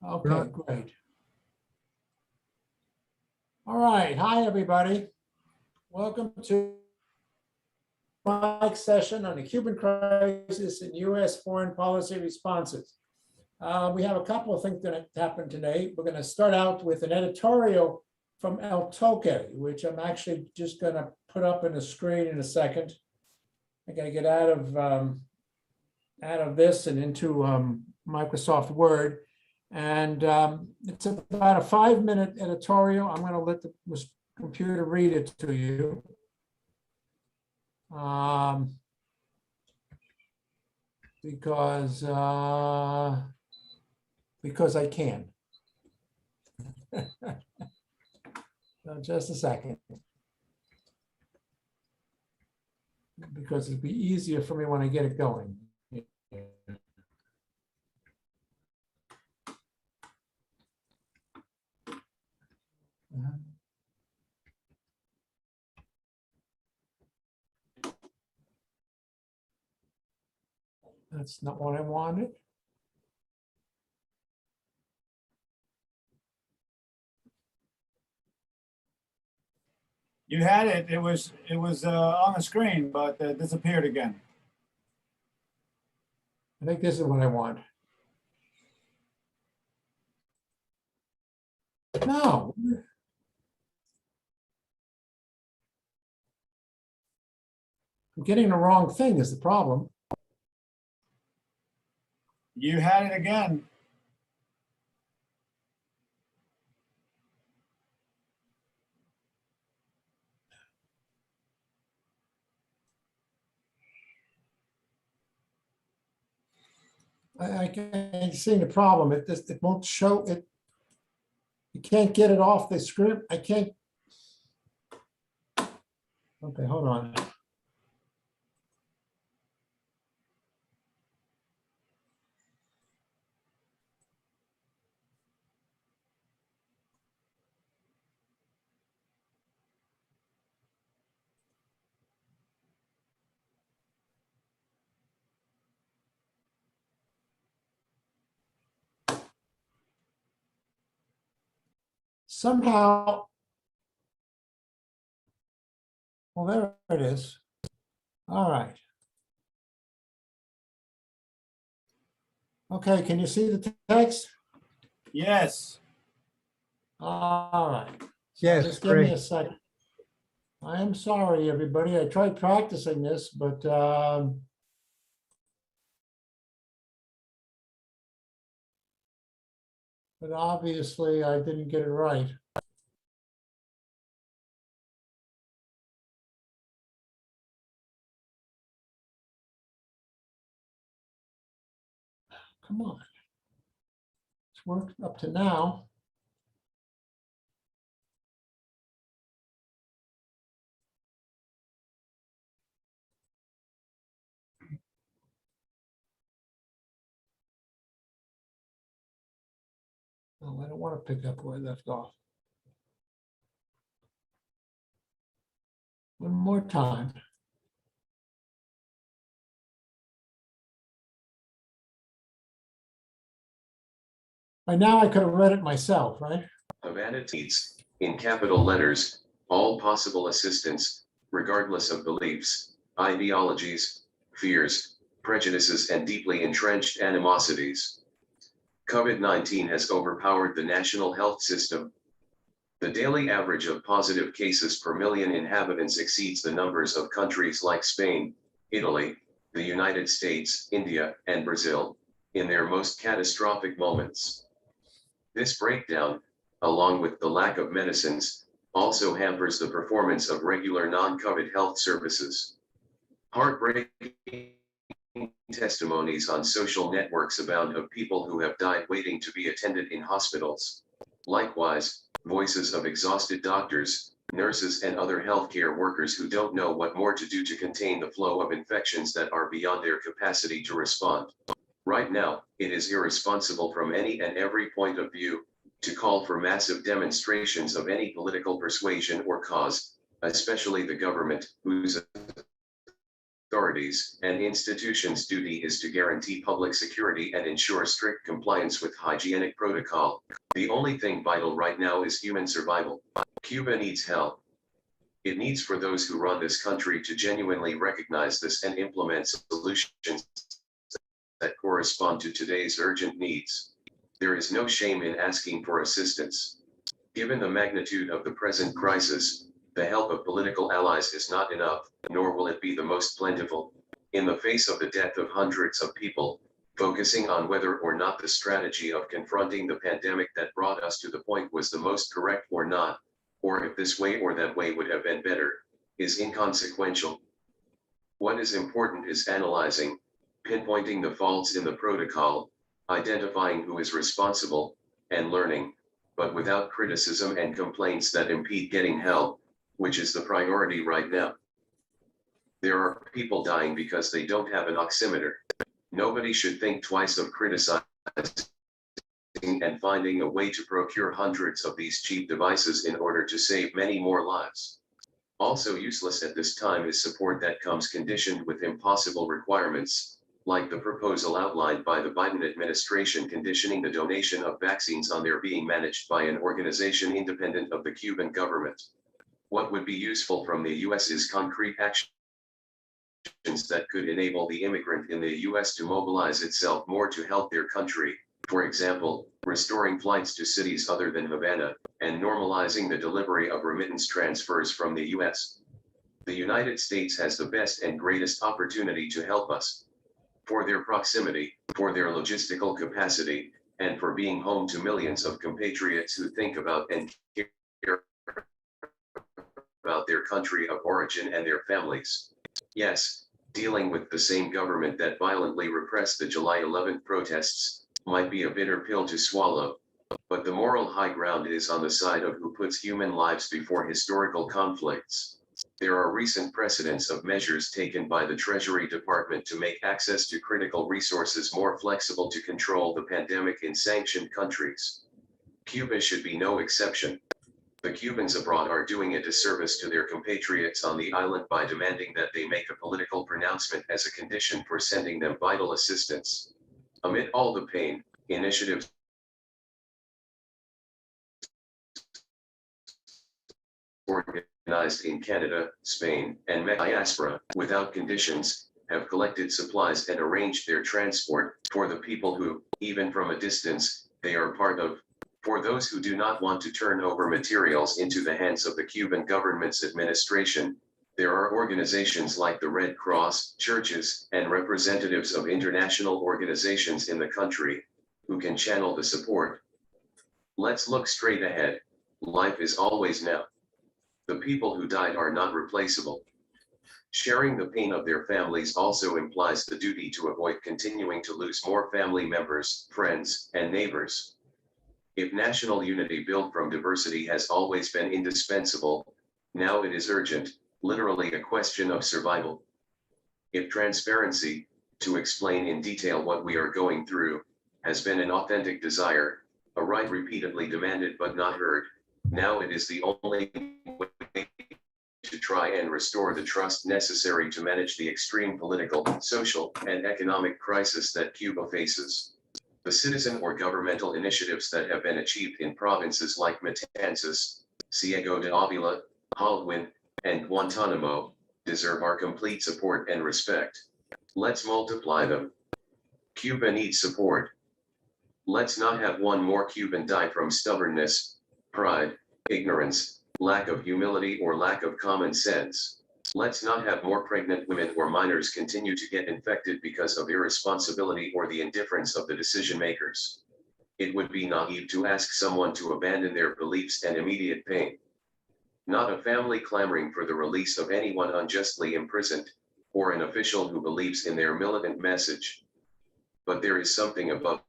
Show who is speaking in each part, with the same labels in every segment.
Speaker 1: Okay, great. All right. Hi, everybody. Welcome to Mike's session on the Cuban crisis and U.S. foreign policy responses. We have a couple of things that happen today. We're going to start out with an editorial from El Toque, which I'm actually just going to put up on the screen in a second. I got to get out of this and into Microsoft Word. And it's about a 5-minute editorial. I'm going to let the computer read it to you. Because I can. So just a second. Because it'd be easier for me when I get it going. That's not what I wanted.
Speaker 2: You had it. It was on the screen, but disappeared again.
Speaker 1: I think this is what I want. No. I'm getting the wrong thing is the problem.
Speaker 2: You had it again.
Speaker 1: I can't see the problem. It won't show it. You can't get it off the script. I can't. Okay, hold on. Somehow, well, there it is. All right. Okay, can you see the text?
Speaker 2: Yes.
Speaker 1: All right.
Speaker 3: Yes,
Speaker 1: Just give me
Speaker 3: great.
Speaker 1: a second. I am sorry, everybody. I tried practicing this, but obviously I didn't get it right. Come on. It's worked up to now. Oh, I don't want to pick up where I left off. One more time. By now I could have read it myself, right?
Speaker 4: Havana needs, in capital letters, all possible assistance, regardless of beliefs, ideologies, fears, prejudices, and deeply entrenched animosities. COVID-19 has overpowered the national health system. The daily average of positive cases per million inhabitants exceeds the numbers of countries like Spain, Italy, the United States, India, and Brazil, in their most catastrophic moments. This breakdown, along with the lack of medicines, also hampers the performance of regular non-COVID health services. Heartbreaking testimonies on social networks abound of people who have died waiting to be attended in hospitals. Likewise, voices of exhausted doctors, nurses, and other healthcare workers who don't know what more to do to contain the flow of infections that are beyond their capacity to respond. Right now, it is irresponsible from any and every point of view to call for massive demonstrations of any political persuasion or cause, especially the government, whose authorities and institutions' duty is to guarantee public security and ensure strict compliance with hygienic protocol. The only thing vital right now is human survival. Cuba needs help. It needs for those who run this country to genuinely recognize this and implement solutions that correspond to today's urgent needs. There is no shame in asking for assistance. Given the magnitude of the present crisis, the help of political allies is not enough, nor will it be the most plentiful. In the face of the death of hundreds of people, focusing on whether or not the strategy of confronting the pandemic that brought us to the point was the most correct or not, or if this way or that way would have been better, is inconsequential. What is important is analyzing, pinpointing the faults in the protocol, identifying who is responsible, and learning, but without criticism and complaints that impede getting help, which is the priority right now. There are people dying because they don't have an oximeter. Nobody should think twice of criticizing and finding a way to procure hundreds of these cheap devices in order to save many more lives. Also useless at this time is support that comes conditioned with impossible requirements, like the proposal outlined by the Biden administration conditioning the donation of vaccines on their being managed by an organization independent of the Cuban government. What would be useful from the US is concrete actions that could enable the immigrant in the US to mobilize itself more to help their country. For example, restoring flights to cities other than Havana, and normalizing the delivery of remittance transfers from the US. The United States has the best and greatest opportunity to help us. For their proximity, for their logistical capacity, and for being home to millions of compatriots who think about and care about their country of origin and their families. Yes, dealing with the same government that violently repressed the July 11th protests might be a bitter pill to swallow, but the moral high ground is on the side of who puts human lives before historical conflicts. There are recent precedents of measures taken by the Treasury Department to make access to critical resources more flexible to control the pandemic in sanctioned countries. Cuba should be no exception. The Cubans abroad are doing a disservice to their compatriots on the island by demanding that they make a political pronouncement as a condition for sending them vital assistance. Amid all the pain, initiatives organized in Canada, Spain, and diaspora, without conditions, have collected supplies and arranged their transport for the people who, even from a distance, they are part of. For those who do not want to turn over materials into the hands of the Cuban government's administration, there are organizations like the Red Cross, churches, and representatives of international organizations in the country, who can channel the support. Let's look straight ahead. Life is always now. The people who died are not replaceable. Sharing the pain of their families also implies the duty to avoid continuing to lose more family members, friends, and neighbors. If national unity built from diversity has always been indispensable, now it is urgent, literally a question of survival. If transparency, to explain in detail what we are going through, has been an authentic desire, a right repeatedly demanded but not heard, now it is the only way to try and restore the trust necessary to manage the extreme political, social, and economic crisis that Cuba faces. The citizen or governmental initiatives that have been achieved in provinces like Matanzas, Ciego de Ávila, Holguin, and Guantanamo deserve our complete support and respect. Let's multiply them. Cuba needs support. Let's not have one more Cuban die from stubbornness, pride, ignorance, lack of humility, or lack of common sense. Let's not have more pregnant women or minors continue to get infected because of irresponsibility or the indifference of the decision makers. It would be naive to ask someone to abandon their beliefs and immediate pain. Not a family clamoring for the release of anyone unjustly imprisoned, or an official who believes in their militant message. But there is something above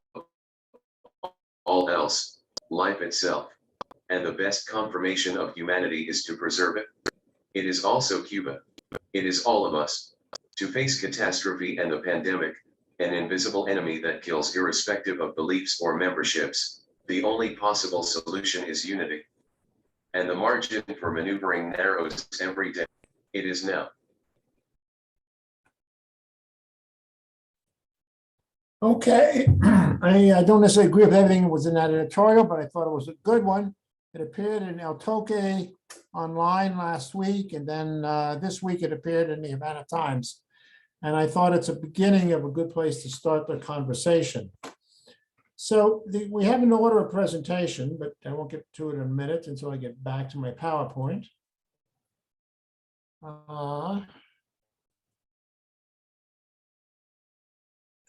Speaker 4: all else, life itself. And the best confirmation of humanity is to preserve it. It is also Cuba. It is all of us. To face catastrophe and the pandemic, an invisible enemy that kills irrespective of beliefs or memberships, the only possible solution is unity. And the margin for maneuvering narrows every day. It is now.
Speaker 1: Okay, I don't necessarily agree with everything that was in that editorial, but I thought it was a good one. It appeared in El Toque online last week, and then this week it appeared in the Havana Times. And I thought it's a beginning of a good place to start the conversation. So we have an order of presentation, but I won't get to it in a minute until I get back to my PowerPoint. And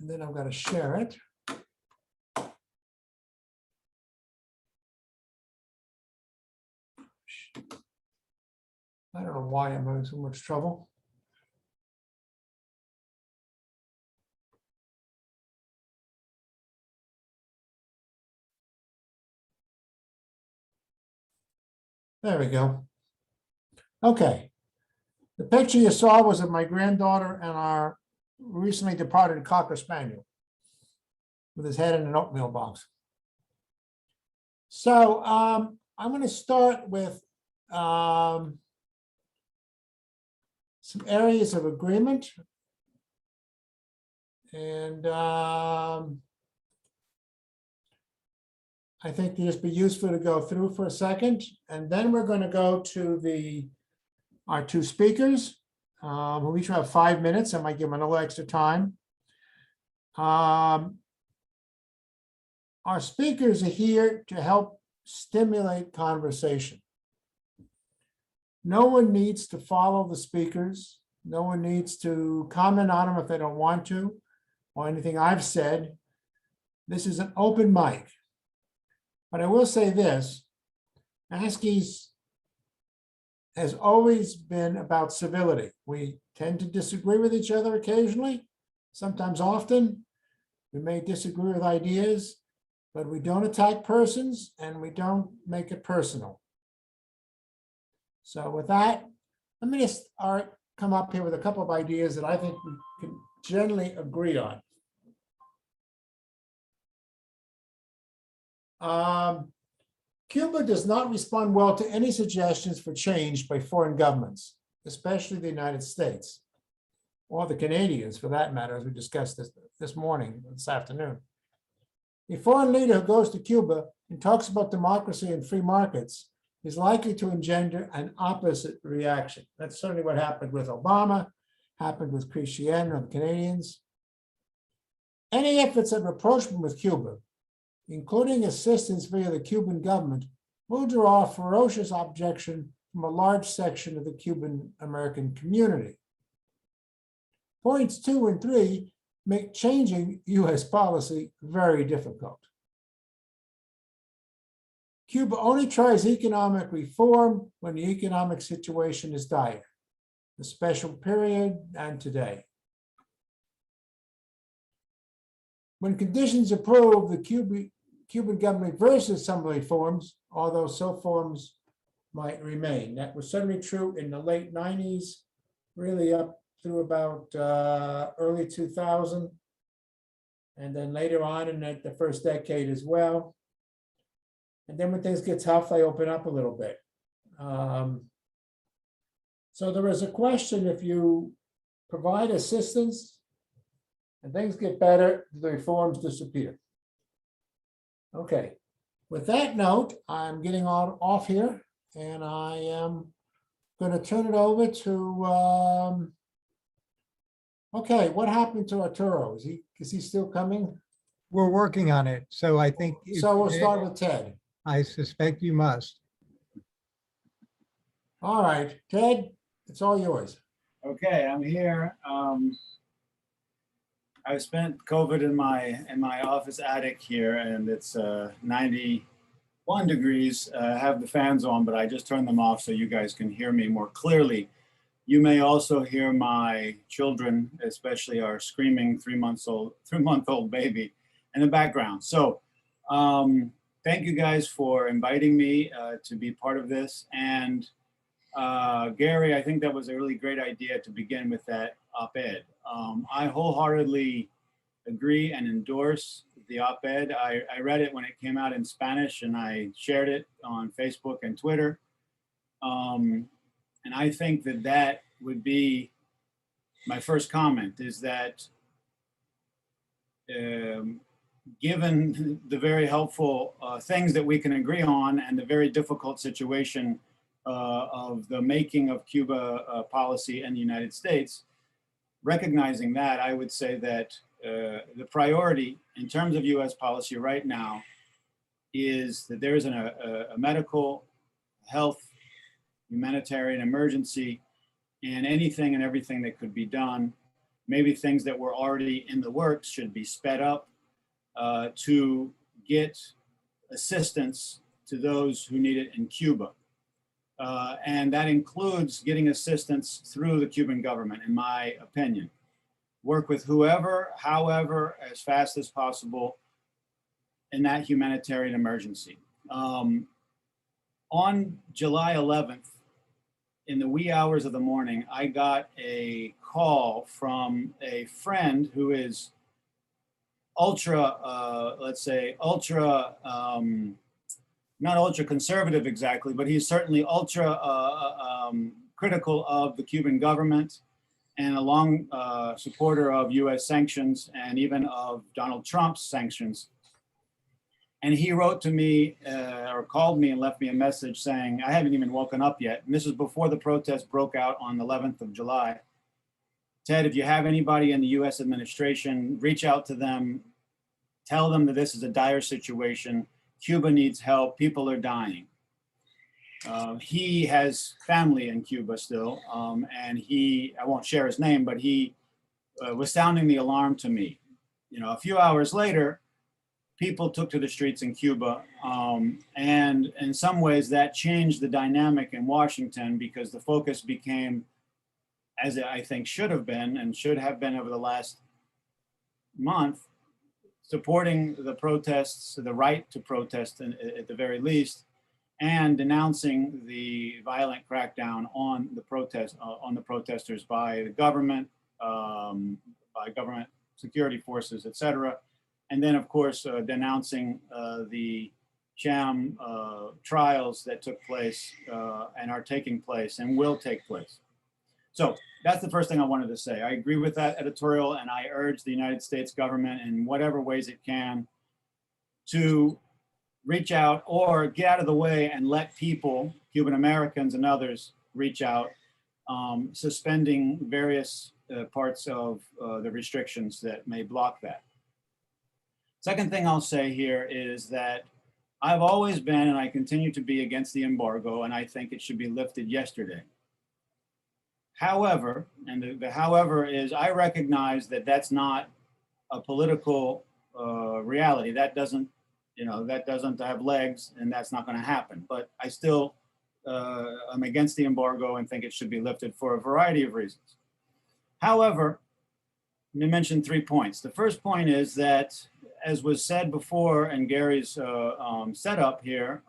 Speaker 1: then I've got to share it. I don't know why I'm having so much trouble. There we go. Okay. The picture you saw was of my granddaughter and our recently departed Cocker Spaniel with his head in an oatmeal box. So I'm going to start with some areas of agreement. And I think these be useful to go through for a second. And then we're going to go to our two speakers, who each have 5 minutes. I might give them a little extra time. Our speakers are here to help stimulate conversation. No one needs to follow the speakers. No one needs to comment on them if they don't want to, or anything I've said. This is an open mic. But I will say this, ASCE's has always been about civility. We tend to disagree with each other occasionally, sometimes often. We may disagree with ideas, but we don't attack persons and we don't make it personal. So with that, let me just come up here with a couple of ideas that I think we can generally agree on. Cuba does not respond well to any suggestions for change by foreign governments, especially the United States, or the Canadians for that matter, as we discussed this afternoon. A foreign leader who goes to Cuba and talks about democracy and free markets is likely to engender an opposite reaction. That's certainly what happened with Obama, happened with Christian and the Canadians. Any efforts at rapprochement with Cuba, including assistance via the Cuban government, will draw ferocious objection from a large section of the Cuban American community. Points 2 and 3 make changing US policy very difficult. Cuba only tries economic reform when the economic situation is dire, the special period and today. When conditions approve, the Cuban government versus some reforms, although some forms might remain. That was certainly true in the late 90s, really up through about early 2000, and then later on in the first decade as well. And then when things get tough, they open up a little bit. So there is a question, if you provide assistance and things get better, the reforms disappear. Okay, with that note, I'm getting off here and I am going to turn it over to, okay, what happened to Arturo? Is he still coming?
Speaker 3: We're working on it, so I think.
Speaker 1: So we'll start with Ted.
Speaker 3: I suspect you must.
Speaker 1: All right, Ted, it's all yours.
Speaker 2: Okay, I'm here. I spent COVID in my office attic here, and it's 91 degrees. I have the fans on, but I just turned them off so you guys can hear me more clearly. You may also hear my children, especially our screaming three-month-old baby, in the background. So thank you guys for inviting me to be part of this. And Gary, I think that was a really great idea to begin with that op-ed. I wholeheartedly agree and endorse the op-ed. I read it when it came out in Spanish and I shared it on Facebook and Twitter. And I think that would be my first comment, is that given the very helpful things that we can agree on and the very difficult situation of the making of Cuba policy in the United States, recognizing that, I would say that the priority in terms of US policy right now is that there is a medical, health, humanitarian emergency, and anything and everything that could be done, maybe things that were already in the works should be sped up to get assistance to those who need it in Cuba. And that includes getting assistance through the Cuban government, in my opinion. Work with whoever, however, as fast as possible in that humanitarian emergency. On July 11th, in the wee hours of the morning, I got a call from a friend who is ultra, let's say, ultra, not ultra conservative exactly, but he's certainly ultra critical of the Cuban government and a long supporter of US sanctions and even of Donald Trump's sanctions. And he wrote to me or called me and left me a message saying, I haven't even woken up yet. And this is before the protest broke out on the 11th of July. Ted, if you have anybody in the US administration, reach out to them, tell them that this is a dire situation. Cuba needs help, people are dying. He has family in Cuba still, and I won't share his name, but he was sounding the alarm to me. You know, a few hours later, people took to the streets in Cuba, and in some ways that changed the dynamic in Washington because the focus became, as I think should have been and should have been over the last month, supporting the protests, the right to protest at the very least, and denouncing the violent crackdown on the protesters by the government, by government security forces, et cetera. And then, of course, denouncing the sham trials that took place and are taking place and will take place. So that's the first thing I wanted to say. I agree with that editorial, and I urge the United States government in whatever ways it can to reach out or get out of the way and let people, Cuban Americans and others, reach out, suspending various parts of the restrictions that may block that. Second thing I'll say here is that I've always been, and I continue to be, against the embargo, and I think it should be lifted yesterday. However, and the however is, I recognize that that's not a political reality. That doesn't, that doesn't have legs, and that's not going to happen. But I still am against the embargo and think it should be lifted for a variety of reasons. However, let me mention 3 points. The first point is that, as was said before in Gary's setup here,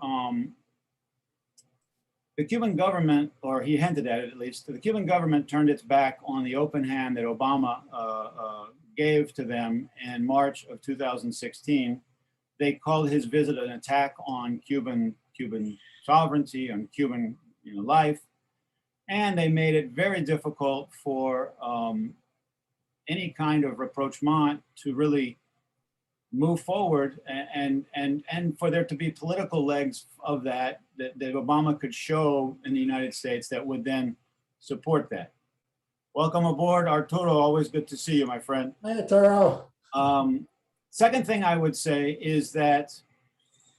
Speaker 2: the Cuban government, or he hinted at it at least, the Cuban government turned its back on the open hand that Obama gave to them in March of 2016. They called his visit an attack on Cuban sovereignty, on Cuban life, and they made it very difficult for any kind of rapprochement to really move forward and for there to be political legs of that Obama could show in the United States that would then support that. Welcome aboard, Arturo. Always good to see you, my friend.
Speaker 1: Hi, Arturo.
Speaker 2: Second thing I would say is that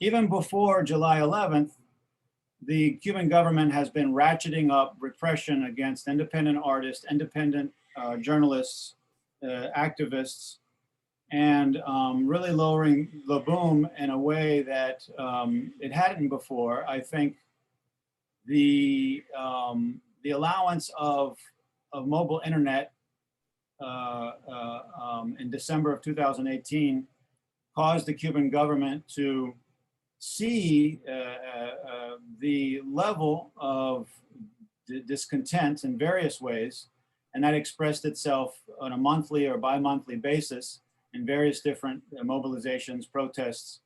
Speaker 2: even before July 11th, the Cuban government has been ratcheting up repression against independent artists, independent journalists, activists, and really lowering the boom in a way that it hadn't before. I think the allowance of mobile internet in December of 2018 caused the Cuban government to see the level of discontent in various ways, and that expressed itself on a monthly or bi-monthly basis in various different mobilizations, protests,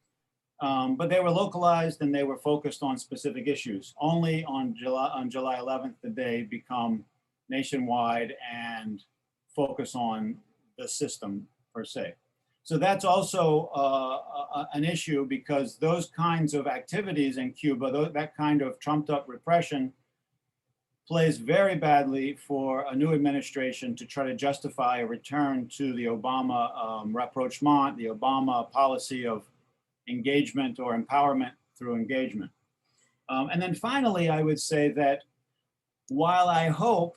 Speaker 2: but they were localized and they were focused on specific issues. Only on July 11th did they become nationwide and focus on the system per se. So that's also an issue, because those kinds of activities in Cuba, that kind of trumped up repression, plays very badly for a new administration to try to justify a return to the Obama rapprochement, the Obama policy of engagement or empowerment through engagement. And then finally, I would say that while I hope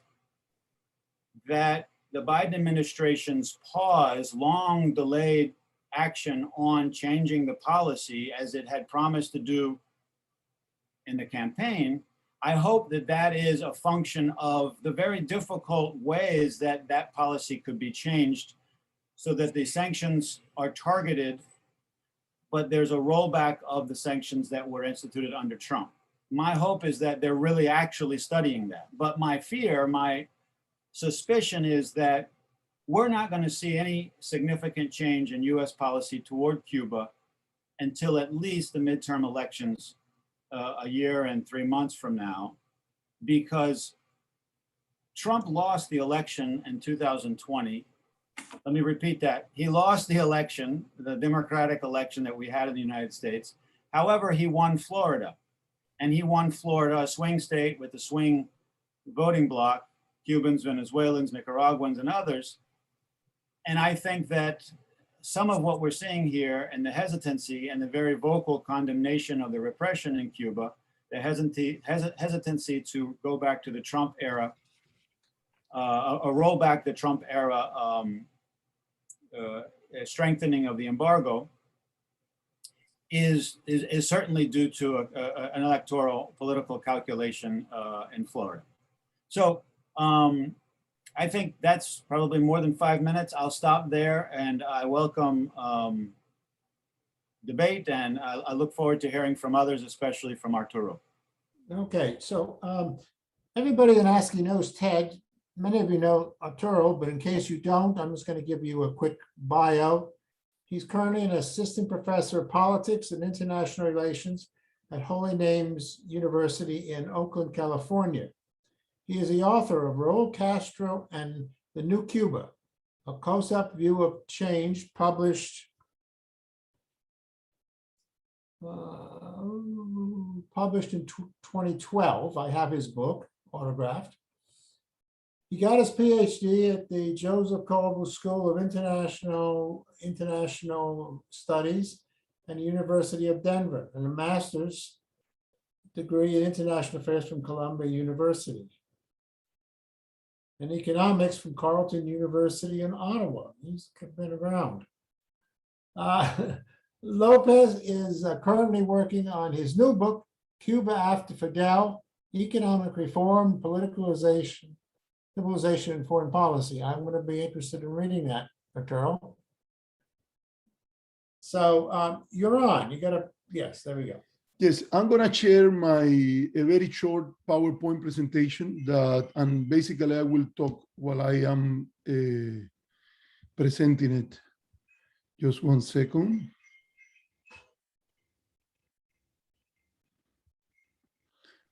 Speaker 2: that the Biden administration's pause, long delayed action on changing the policy as it had promised to do in the campaign, I hope that that is a function of the very difficult ways that that policy could be changed so that the sanctions are targeted, but there's a rollback of the sanctions that were instituted under Trump. My hope is that they're really actually studying that. But my fear, my suspicion is that we're not going to see any significant change in US policy toward Cuba until at least the midterm elections a year and 3 months from now, because Trump lost the election in 2020. Let me repeat that. He lost the election, the Democratic election that we had in the United States. However, he won Florida, and he won Florida, a swing state with a swing voting bloc, Cubans, Venezuelans, Nicaraguans, and others. And I think that some of what we're seeing here and the hesitancy and the very vocal condemnation of the repression in Cuba, the hesitancy to go back to the Trump era, a rollback the Trump era strengthening of the embargo, is certainly due to an electoral political calculation in Florida. So I think that's probably more than 5 minutes. I'll stop there, and I welcome debate, and I look forward to hearing from others, especially from Arturo.
Speaker 1: Okay, so everybody in ASCE knows Ted. Many of you know Arturo, but in case you don't, I'm just going to give you a quick bio. He's currently an assistant professor of politics and international relations at Holy Names University in Oakland, California. He is the author of Raul Castro and the New Cuba, a close-up view of change, published in 2012. I have his book autographed. He got his PhD at the Joseph Colville School of International Studies and the University of Denver, and a master's degree in international affairs from Columbia University, and economics from Carleton University in Ottawa. He's been around. Lopez is currently working on his new book, Cuba After Fidel, Economic Reform, Politicalization, Civilization, and Foreign Policy. I'm going to be interested in reading that, Arturo. So you're on. You got to, yes, there we go.
Speaker 5: Yes, I'm going to share a very short PowerPoint presentation and basically I will talk while I am presenting it. Just 1 second.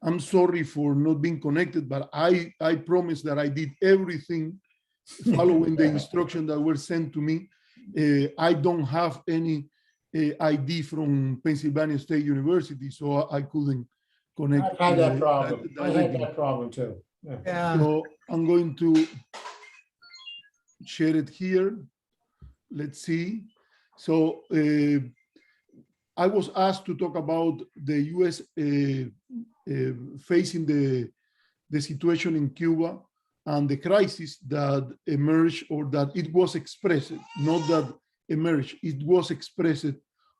Speaker 5: I'm sorry for not being connected, but I promise that I did everything following the instruction that were sent to me. I don't have any ID from Pennsylvania State University, so I couldn't connect.
Speaker 1: I've had that problem. I had that problem too.
Speaker 3: Yeah.
Speaker 5: So I'm going to share it here. Let's see. So I was asked to talk about the U.S. Facing the situation in Cuba and the crisis that emerged, or that it was expressed, not that emerged, it was expressed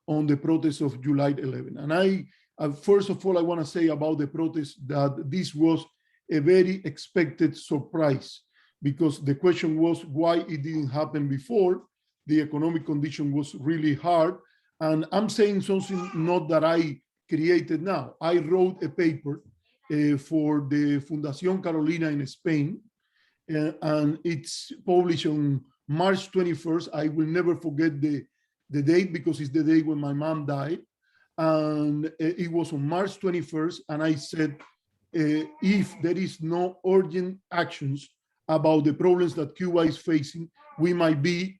Speaker 5: on the protests of July 11. And first of all, I want to say about the protest that this was a very expected surprise, because the question was why it didn't happen before. The economic condition was really hard. And I'm saying something not that I created now. I wrote a paper for the Fundación Carolina in Spain, and it's published on March 21st. I will never forget the date, because it's the day when my mom died. And it was on March 21st. And I said, if there is no urgent actions about the problems that Cuba is facing, we might be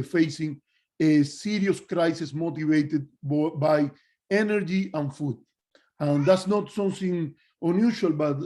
Speaker 5: facing a serious crisis motivated by energy and food. And that's not something unusual, but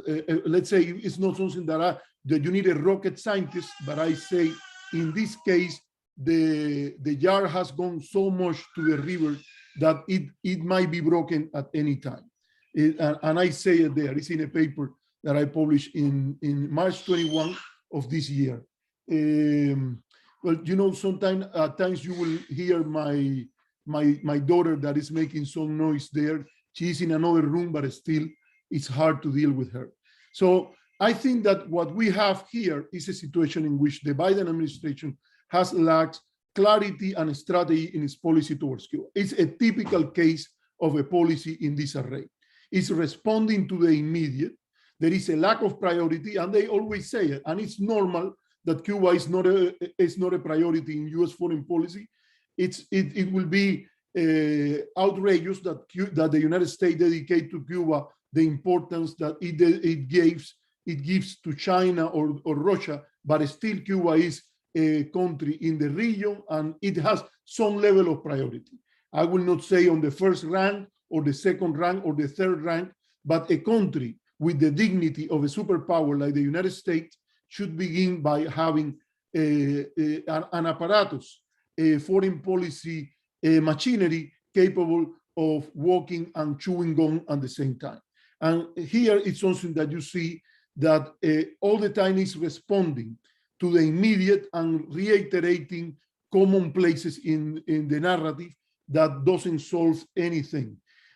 Speaker 5: let's say it's not something that you need a rocket scientist, but I say in this case, the jar has gone so much to the river that it might be broken at any time. And I say it there, it's in a paper that I published in March 21 of this year. Well, you know, sometimes at times you will hear my daughter that is making some noise there. She's in another room, but still it's hard to deal with her. So I think that what we have here is a situation in which the Biden administration has lacked clarity and strategy in its policy towards Cuba. It's a typical case of a policy in disarray. It's responding to the immediate. There is a lack of priority, and they always say it, and it's normal that Cuba is not a priority in U.S. foreign policy. It will be outrageous that the United States dedicate to Cuba the importance that it gives to China or Russia, but still Cuba is a country in the region and it has some level of priority. I will not say on the first rank or the second rank or the third rank, but a country with the dignity of a superpower like the United States should begin by having an apparatus, a foreign policy machinery capable of walking and chewing gum at the same time. And here it's something that you see that all the time is responding to the immediate and reiterating common places in the narrative that doesn't solve anything.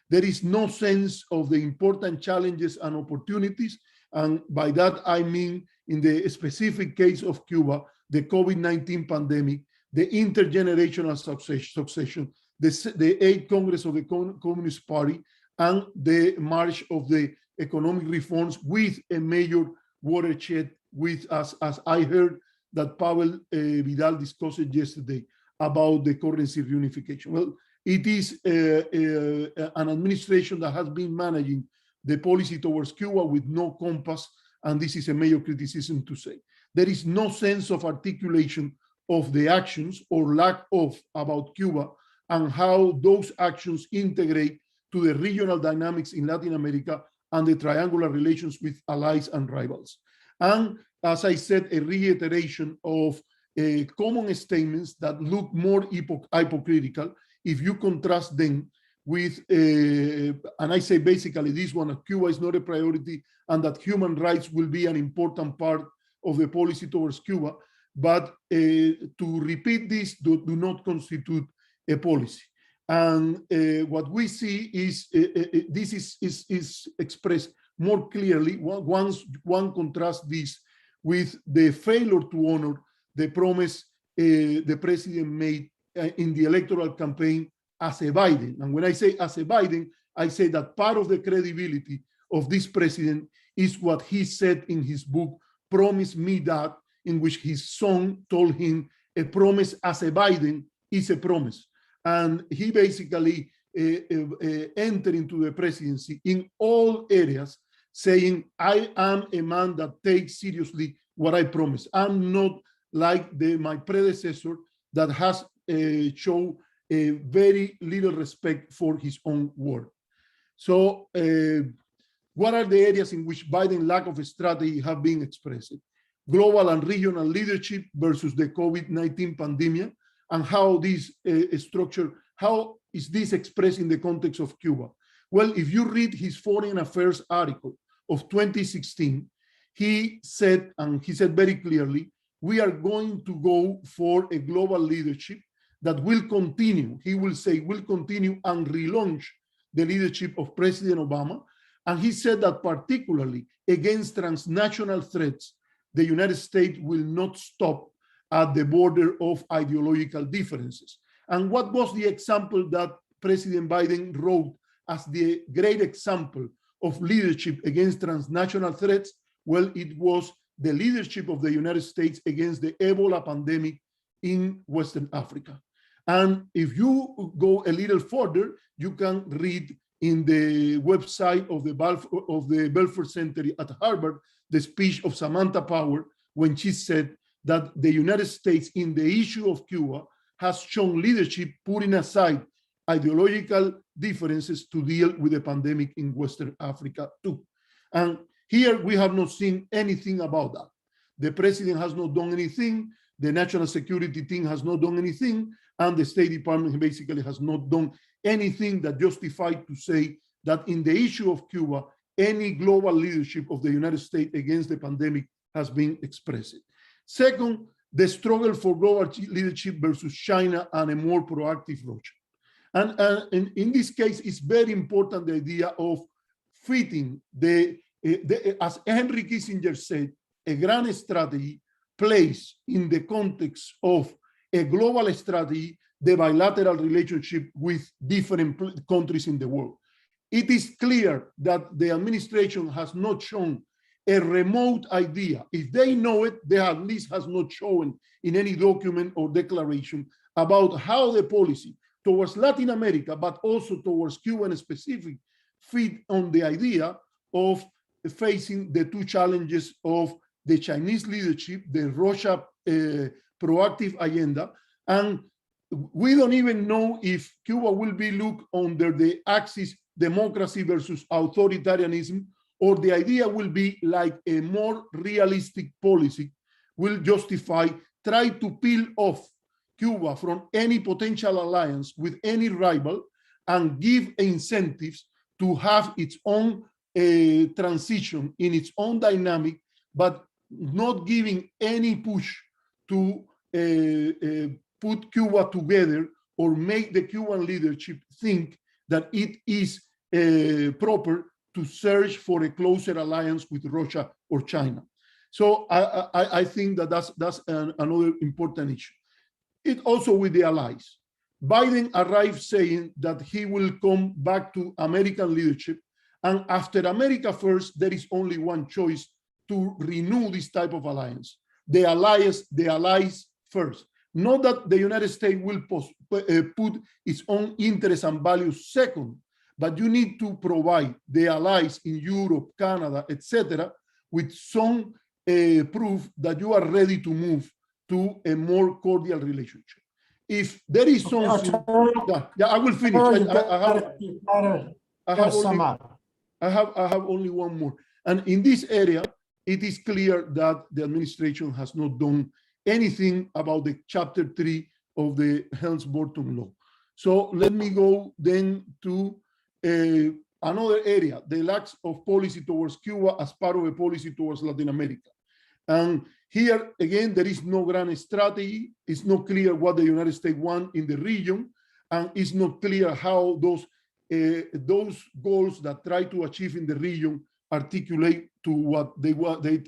Speaker 5: There is no sense of the important challenges and opportunities. And by that, I mean, in the specific case of Cuba, the COVID-19 pandemic, the intergenerational succession, the 8th Congress of the Communist Party, and the march of the economic reforms with a major watershed with, as I heard that Pavel Vidal discussed it yesterday about the currency reunification. Well, it is an administration that has been managing the policy towards Cuba with no compass, and this is a major criticism to say. There is no sense of articulation of the actions or lack of about Cuba and how those actions integrate to the regional dynamics in Latin America and the triangular relations with allies and rivals. And as I said, a reiteration of common statements that look more hypocritical if you contrast them with, and I say basically this one, that Cuba is not a priority and that human rights will be an important part of the policy towards Cuba. But to repeat this do not constitute a policy. And what we see is this is expressed more clearly once one contrasts this with the failure to honor the promise the president made in the electoral campaign as a Biden. And when I say as a Biden, I say that part of the credibility of this president is what he said in his book, Promise Me That, in which his son told him a promise as a Biden is a promise. And he basically entered into the presidency in all areas saying, I am a man that takes seriously what I promise. I'm not like my predecessor that has shown a very little respect for his own word. So what are the areas in which Biden's lack of a strategy have been expressed? Global and regional leadership versus the COVID-19 pandemic, and how this structure, how is this expressed in the context of Cuba? Well, if you read his foreign affairs article of 2016, he said, and he said very clearly, we are going to go for a global leadership that will continue, he will say, will continue and relaunch the leadership of President Obama. And he said that particularly against transnational threats, the United States will not stop at the border of ideological differences. And what was the example that President Biden wrote as the great example of leadership against transnational threats? Well, it was the leadership of the United States against the Ebola pandemic in Western Africa. And if you go a little further, you can read in the website of the Belfer Center at Harvard, the speech of Samantha Power, when she said that the United States in the issue of Cuba has shown leadership, putting aside ideological differences to deal with the pandemic in Western Africa too. And here we have not seen anything about that. The president has not done anything, the national security team has not done anything, and the State Department basically has not done anything that justified to say that in the issue of Cuba, any global leadership of the United States against the pandemic has been expressed. Second, the struggle for global leadership versus China and a more proactive Russia. And in this case, it's very important the idea of fitting as Henry Kissinger said, a grand strategy placed in the context of a global strategy, the bilateral relationship with different countries in the world. It is clear that the administration has not shown a remote idea. If they know it, they at least has not shown in any document or declaration about how the policy towards Latin America, but also towards Cuba in specific, fit on the idea of facing the two challenges of the Chinese leadership, the Russia proactive agenda, and we don't even know if Cuba will be looked under the axis democracy versus authoritarianism, or the idea will be like a more realistic policy will justify, try to peel off Cuba from any potential alliance with any rival and give incentives to have its own transition in its own dynamic, but not giving any push to put Cuba together or make the Cuban leadership think that it is proper to search for a closer alliance with Russia or China. So I think that that's another important issue. It also with the allies. Biden arrived saying that he will come back to American leadership, and after America first, there is only one choice to renew this type of alliance. The allies first. Not that the United States will put its own interests and values second, but you need to provide the allies in Europe, Canada, etc., with some proof that you are ready to move to a more cordial relationship. If there is something, I will finish. I have only one more. And in this area, it is clear that the administration has not done anything about the Chapter 3 of the Helms-Burton law. So let me go then to another area, the lack of policy towards Cuba as part of a policy towards Latin America. And here, again, there is no grand strategy. It's not clear what the United States want in the region, and it's not clear how those goals that try to achieve in the region articulate to what they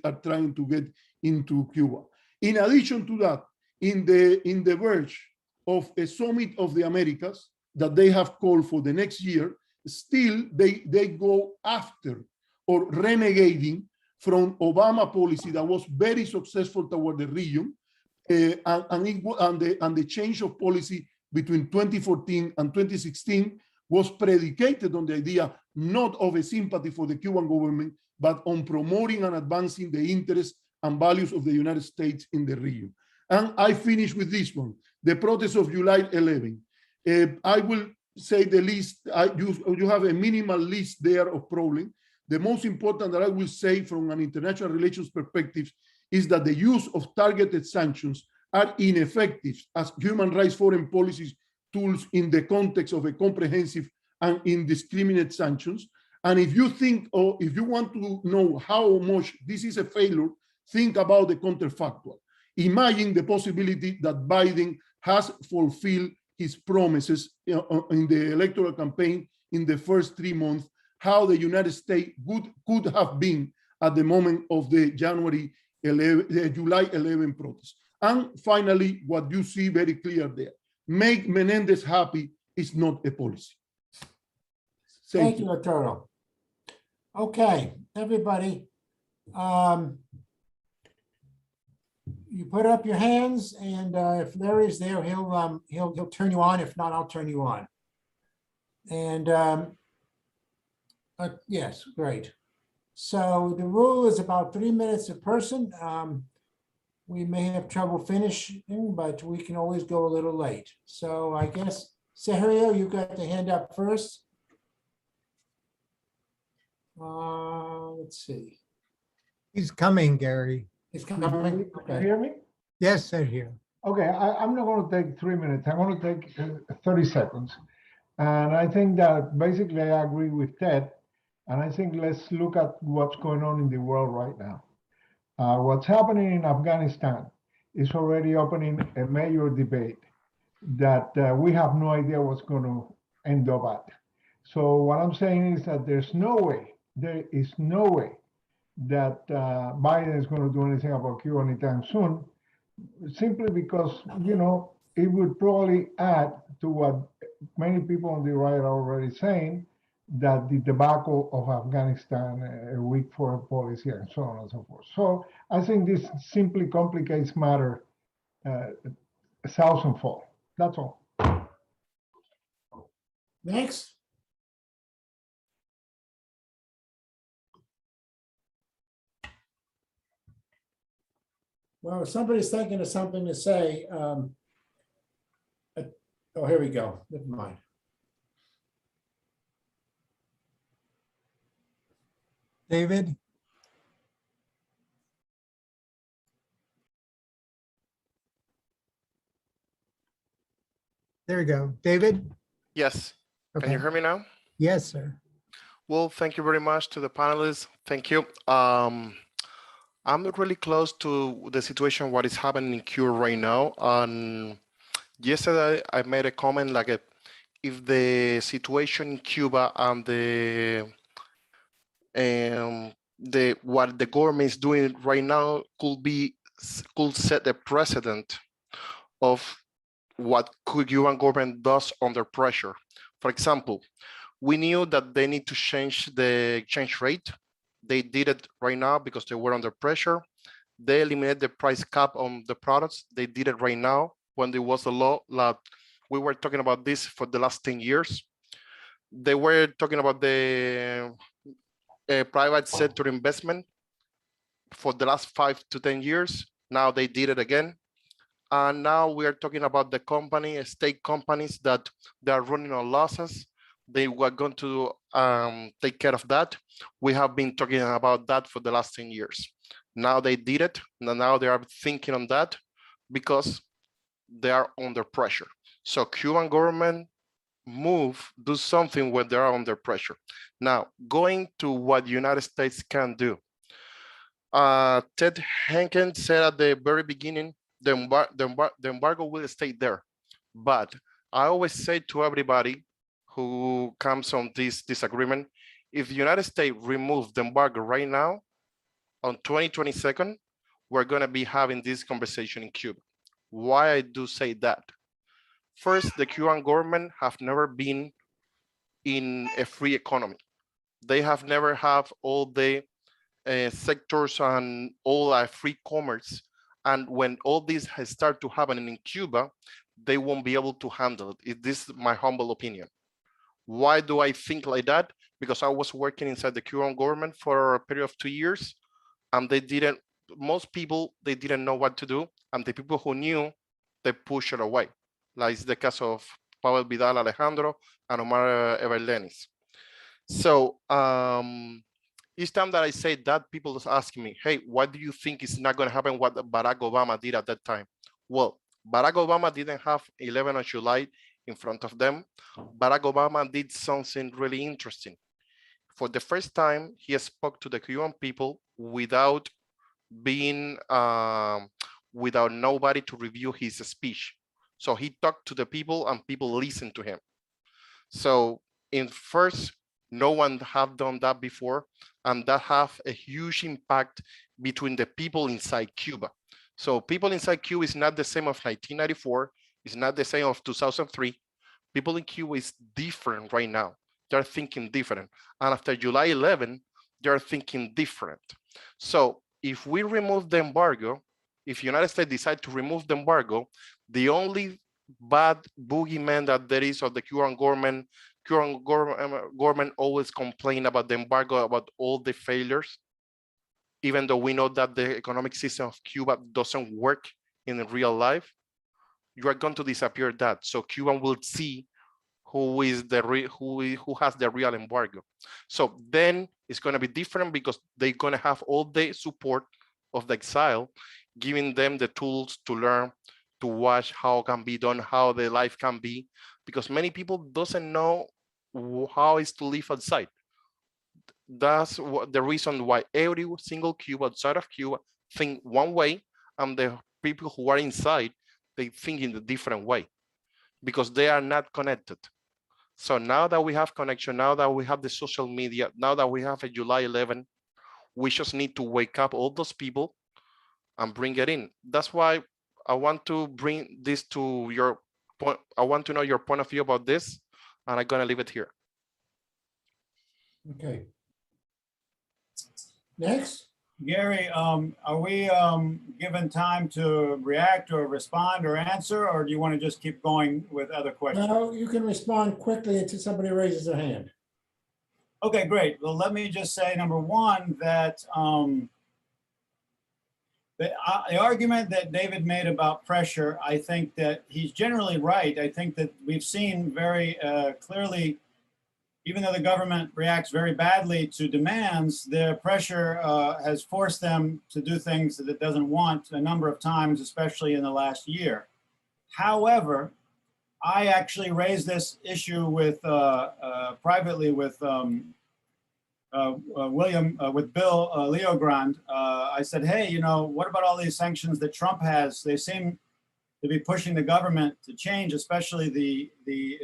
Speaker 5: are trying to get into Cuba. In addition to that, in the verge of a summit of the Americas that they have called for the next year, still they go after or renegating from Obama policy that was very successful toward the region, and the change of policy between 2014 and 2016 was predicated on the idea not of a sympathy for the Cuban government, but on promoting and advancing the interests and values of the United States in the region. And I finish with this one, the protest of July 11. I will say the list, you have a minimal list there of problems. The most important that I will say from an international relations perspective is that the use of targeted sanctions are ineffective as human rights foreign policies tools in the context of a comprehensive and indiscriminate sanctions. And if you think, or if you want to know how much this is a failure, think about the counterfactual. Imagine the possibility that Biden has fulfilled his promises in the electoral campaign in the first 3 months, how the United States could have been at the moment of the July 11 protest. And finally, what you see very clear there, make Menendez happy is not a policy.
Speaker 1: Thank you, Arturo. Okay, everybody. You put up your hands, and if Larry's there, he'll turn you on. If not, I'll turn you on. And yes, great. So the rule is about 3 minutes a person. we may have trouble finishing, but we can always go a little late. So I guess, Sergio, you got the hand up first. Let's see.
Speaker 3: He's coming, Gary.
Speaker 1: It's
Speaker 6: Can
Speaker 1: coming.
Speaker 6: you
Speaker 1: Okay.
Speaker 6: hear me?
Speaker 3: Yes, Sergio.
Speaker 6: Okay, I'm not going to take 3 minutes. I'm going to take 30 seconds. And I think that basically I agree with Ted. And I think let's look at what's going on in the world right now. What's happening in Afghanistan is already opening a major debate that we have no idea what's going to end up at. So what I'm saying is that there is no way that Biden is going to do anything about Cuba anytime soon, simply because, you know, it would probably add to what many people on the right are already saying, that the debacle of Afghanistan, a weak foreign policy, and so on and so forth. So I think this simply complicates matter a thousandfold. That's all.
Speaker 1: Next. Well, if somebody's thinking of something to say, oh, here we go. Never mind.
Speaker 3: David? There we go. David?
Speaker 7: Yes. Can you
Speaker 3: Okay.
Speaker 7: hear me now?
Speaker 3: Yes, sir.
Speaker 7: Well, thank you very much to the panelists. Thank you. I'm not really close to the situation, what is happening in Cuba right now. Yesterday, I made a comment like if the situation in Cuba and what the government is doing right now could set the precedent of what Cuban government does under pressure. For example, we knew that they need to change the exchange rate. They did it right now because they were under pressure. They eliminated the price cap on the products. They did it right now when there was a law. Like we were talking about this for the last 10 years. They were talking about the private sector investment for the last 5 to 10 years. Now they did it again. And now we are talking about the state companies that they are running on losses. They were going to take care of that. We have been talking about that for the last 10 years. Now they did it. Now they are thinking on that because they are under pressure. So Cuban government do something when they are under pressure. Now, going to what the United States can do. Ted Henken said at the very beginning, the embargo will stay there. But I always say to everybody who comes on this disagreement, if the United States remove the embargo right now, on 2022, we're going to be having this conversation in Cuba. Why I do say that? First, the Cuban government have never been in a free economy. They have never have all the sectors and all free commerce. And when all this has started to happen in Cuba, they won't be able to handle it. This is my humble opinion. Why do I think like that? Because I was working inside the Cuban government for a period of 2 years, and most people, they didn't know what to do. And the people who knew, they pushed it away. Like it's the case of Pavel Vidal Alejandro and Omar Everlenis. So each time that I say that, people just ask me, hey, what do you think is not going to happen what Barack Obama did at that time? Well, Barack Obama didn't have 11th of July in front of them. Barack Obama did something really interesting. For the first time, he spoke to the Cuban people without without nobody to review his speech. So he talked to the people and people listened to him. So in first, no one have done that before, and that have a huge impact between the people inside Cuba. So people inside Cuba is not the same of 1994, it's not the same of 2003. People in Cuba is different right now. They're thinking different. And after July 11, they're thinking different. So if we remove the embargo, if United States decide to remove the embargo, the only bad boogeyman that there is of the Cuban government always complain about the embargo, about all the failures. even though we know that the economic system of Cuba doesn't work in real life, you are going to disappear that. So Cuban will see who is who has the real embargo. So then it's going to be different because they're going to have all the support of the exile, giving them the tools to learn, to watch how it can be done, how the life can be, because many people doesn't know how is to live outside. That's the reason why every single Cuba outside of Cuba think one way, and the people who are inside, they think in a different way because they are not connected. So now that we have connection, now that we have the social media, now that we have a July 11, we just need to wake up all those people and bring it in. That's why I want to bring this to your point. I want to know your point of view about this, and I'm gonna leave it here.
Speaker 1: Okay. Next.
Speaker 2: Gary, are we given time to react or respond or answer, or do you want to just keep going with other questions?
Speaker 1: No, you can respond quickly until somebody raises their hand.
Speaker 2: Okay, great. Well, let me just say, number one, that the argument that David made about pressure, I think that he's generally right. I think that we've seen very clearly, even though the government reacts very badly to demands, their pressure has forced them to do things that it doesn't want a number of times, especially in the last year. However, I actually raised this issue with privately with with Bill Leogrand. I said, hey, you know, what about all these sanctions that Trump has? They seem to be pushing the government to change, especially the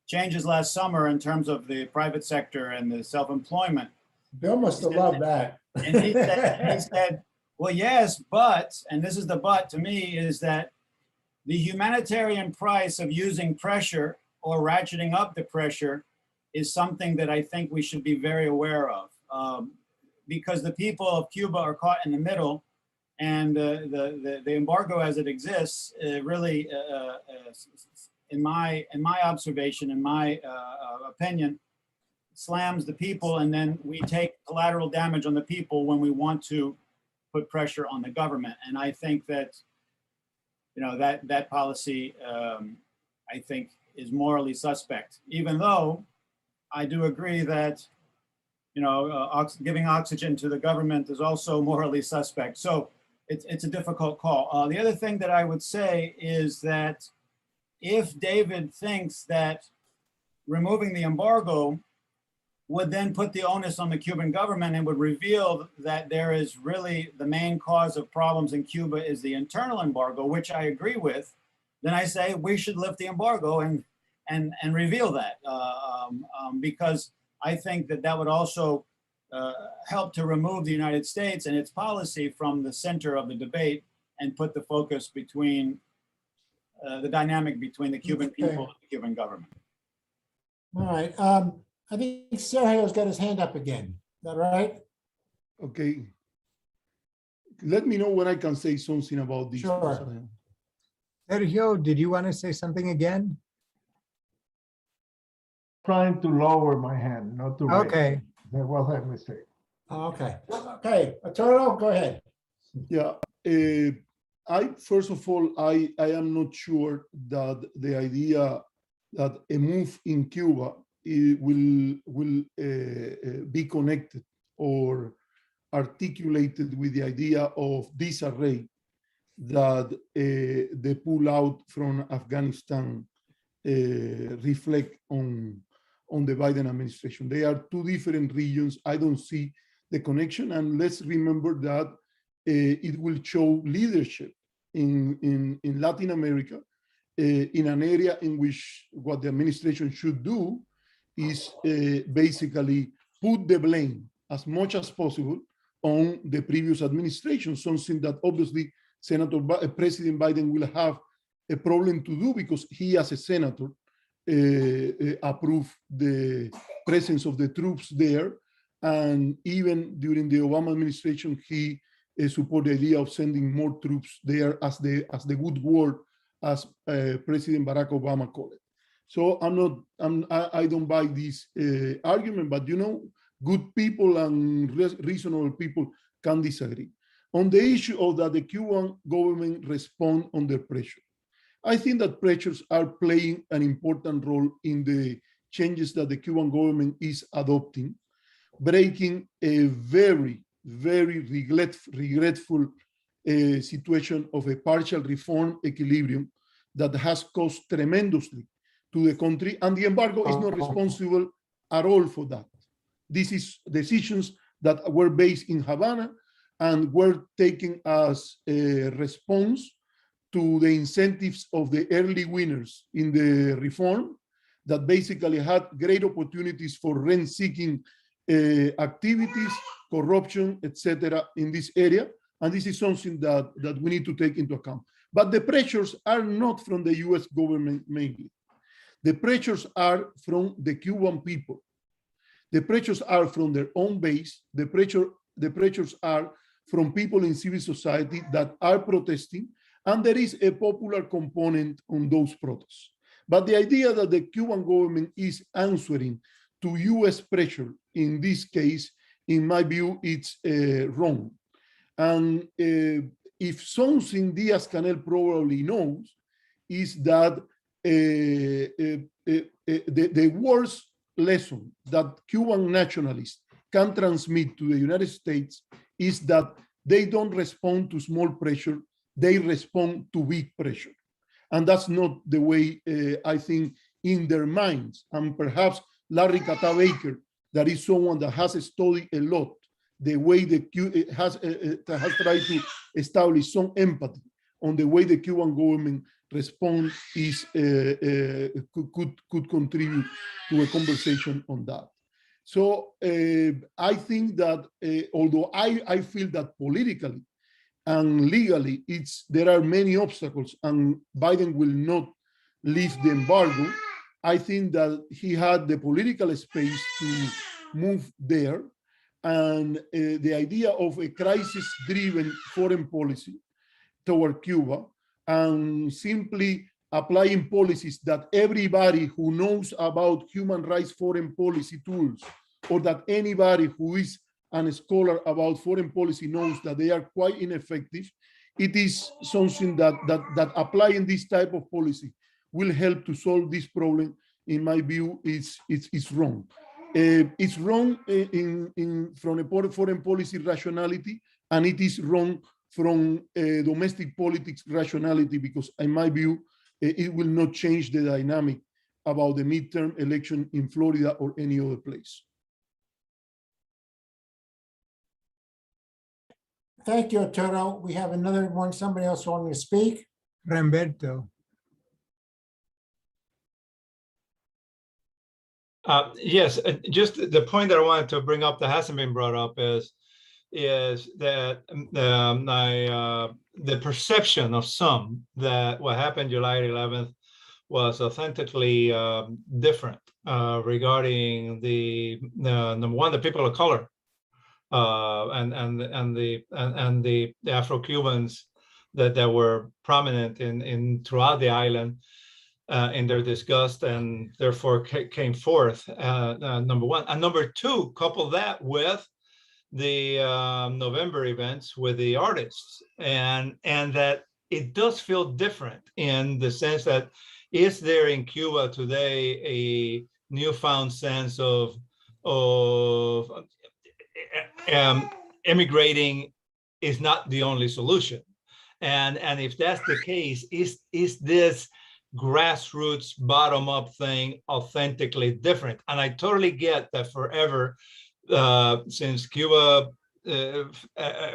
Speaker 2: changes last summer in terms of the private sector and the self-employment.
Speaker 1: Bill must have loved that.
Speaker 2: And he said, well, yes, but, and this is the but to me, is that the humanitarian price of using pressure or ratcheting up the pressure is something that I think we should be very aware of, because the people of Cuba are caught in the middle, and the embargo as it exists really, in my observation, in my opinion, slams the people, and then we take collateral damage on the people when we want to put pressure on the government. And I think that, you know, that policy, I think, is morally suspect, even though I do agree that, you know, giving oxygen to the government is also morally suspect. So it's a difficult call. The other thing that I would say is that if David thinks that removing the embargo would then put the onus on the Cuban government and would reveal that there is really the main cause of problems in Cuba is the internal embargo, which I agree with, then I say we should lift the embargo and reveal that, because I think that that would also help to remove the United States and its policy from the center of the debate and put the focus between the dynamic between the Cuban people and the Cuban government.
Speaker 1: All right. I think Sergio's got his hand up again. Is that right?
Speaker 5: Okay. Let me know when I can say something about this.
Speaker 1: Sure.
Speaker 3: Sergio, did you want to say something again?
Speaker 6: Trying to lower my hand, not to raise.
Speaker 3: Okay.
Speaker 6: That was a mistake.
Speaker 1: Okay. Okay. Arturo, go ahead.
Speaker 5: Yeah. First of all, I am not sure that the idea that a move in Cuba will be connected or articulated with the idea of disarray that the pull out from Afghanistan reflect on the Biden administration. They are two different regions. I don't see the connection. And let's remember that it will show leadership in Latin America, in an area in which what the administration should do is basically put the blame as much as possible on the previous administration, something that obviously President Biden will have a problem to do because he, as a senator, approved the presence of the troops there. And even during the Obama administration, he supported the idea of sending more troops there as the good word, as President Barack Obama called it. So I don't buy this argument, but you know, good people and reasonable people can disagree. On the issue of that the Cuban government respond under pressure, I think that pressures are playing an important role in the changes that the Cuban government is adopting, breaking a very, very regretful situation of a partial reform equilibrium that has cost tremendously to the country, and the embargo is not responsible at all for that. This is decisions that were based in Havana and were taken as a response to the incentives of the early winners in the reform that basically had great opportunities for rent-seeking activities, corruption, etc. in this area. And this is something that we need to take into account. But the pressures are not from the US government mainly. The pressures are from the Cuban people. The pressures are from their own base. The pressures are from people in civil society that are protesting, and there is a popular component on those protests. But the idea that the Cuban government is answering to US pressure in this case, in my view, it's wrong. And if something Diaz-Canel probably knows is that the worst lesson that Cuban nationalists can transmit to the United States is that they don't respond to small pressure, they respond to big pressure. And that's not the way I think in their minds. And perhaps Larry Kata-Baker, that is someone that has studied a lot the way has tried to establish some empathy on the way the Cuban government responds could contribute to a conversation on that. So I think that although I feel that politically and legally there are many obstacles and Biden will not lift the embargo, I think that he had the political space to move there. And the idea of a crisis-driven foreign policy toward Cuba and simply applying policies that everybody who knows about human rights foreign policy tools, or that anybody who is a scholar about foreign policy knows that they are quite ineffective, it is something that applying this type of policy will help to solve this problem. In my view, it's wrong. It's wrong from a foreign policy rationality, and it is wrong from domestic politics rationality, because in my view, it will not change the dynamic about the midterm election in Florida or any other place.
Speaker 1: Thank you, Arturo. We have another one, somebody else wanting to speak.
Speaker 3: Ramberto.
Speaker 8: Yes, just the point that I wanted to bring up that hasn't been brought up is that the perception of some that what happened July 11th was authentically different regarding the number one, the people of color and the Afro-Cubans that were prominent in throughout the island. In their disgust, and therefore came forth, number one. And number two, couple that with the November events with the artists, and that it does feel different in the sense that is there in Cuba today a newfound sense of emigrating is not the only solution, and if that's the case, is this grassroots bottom-up thing authentically different? And I totally get that forever, since Cuba,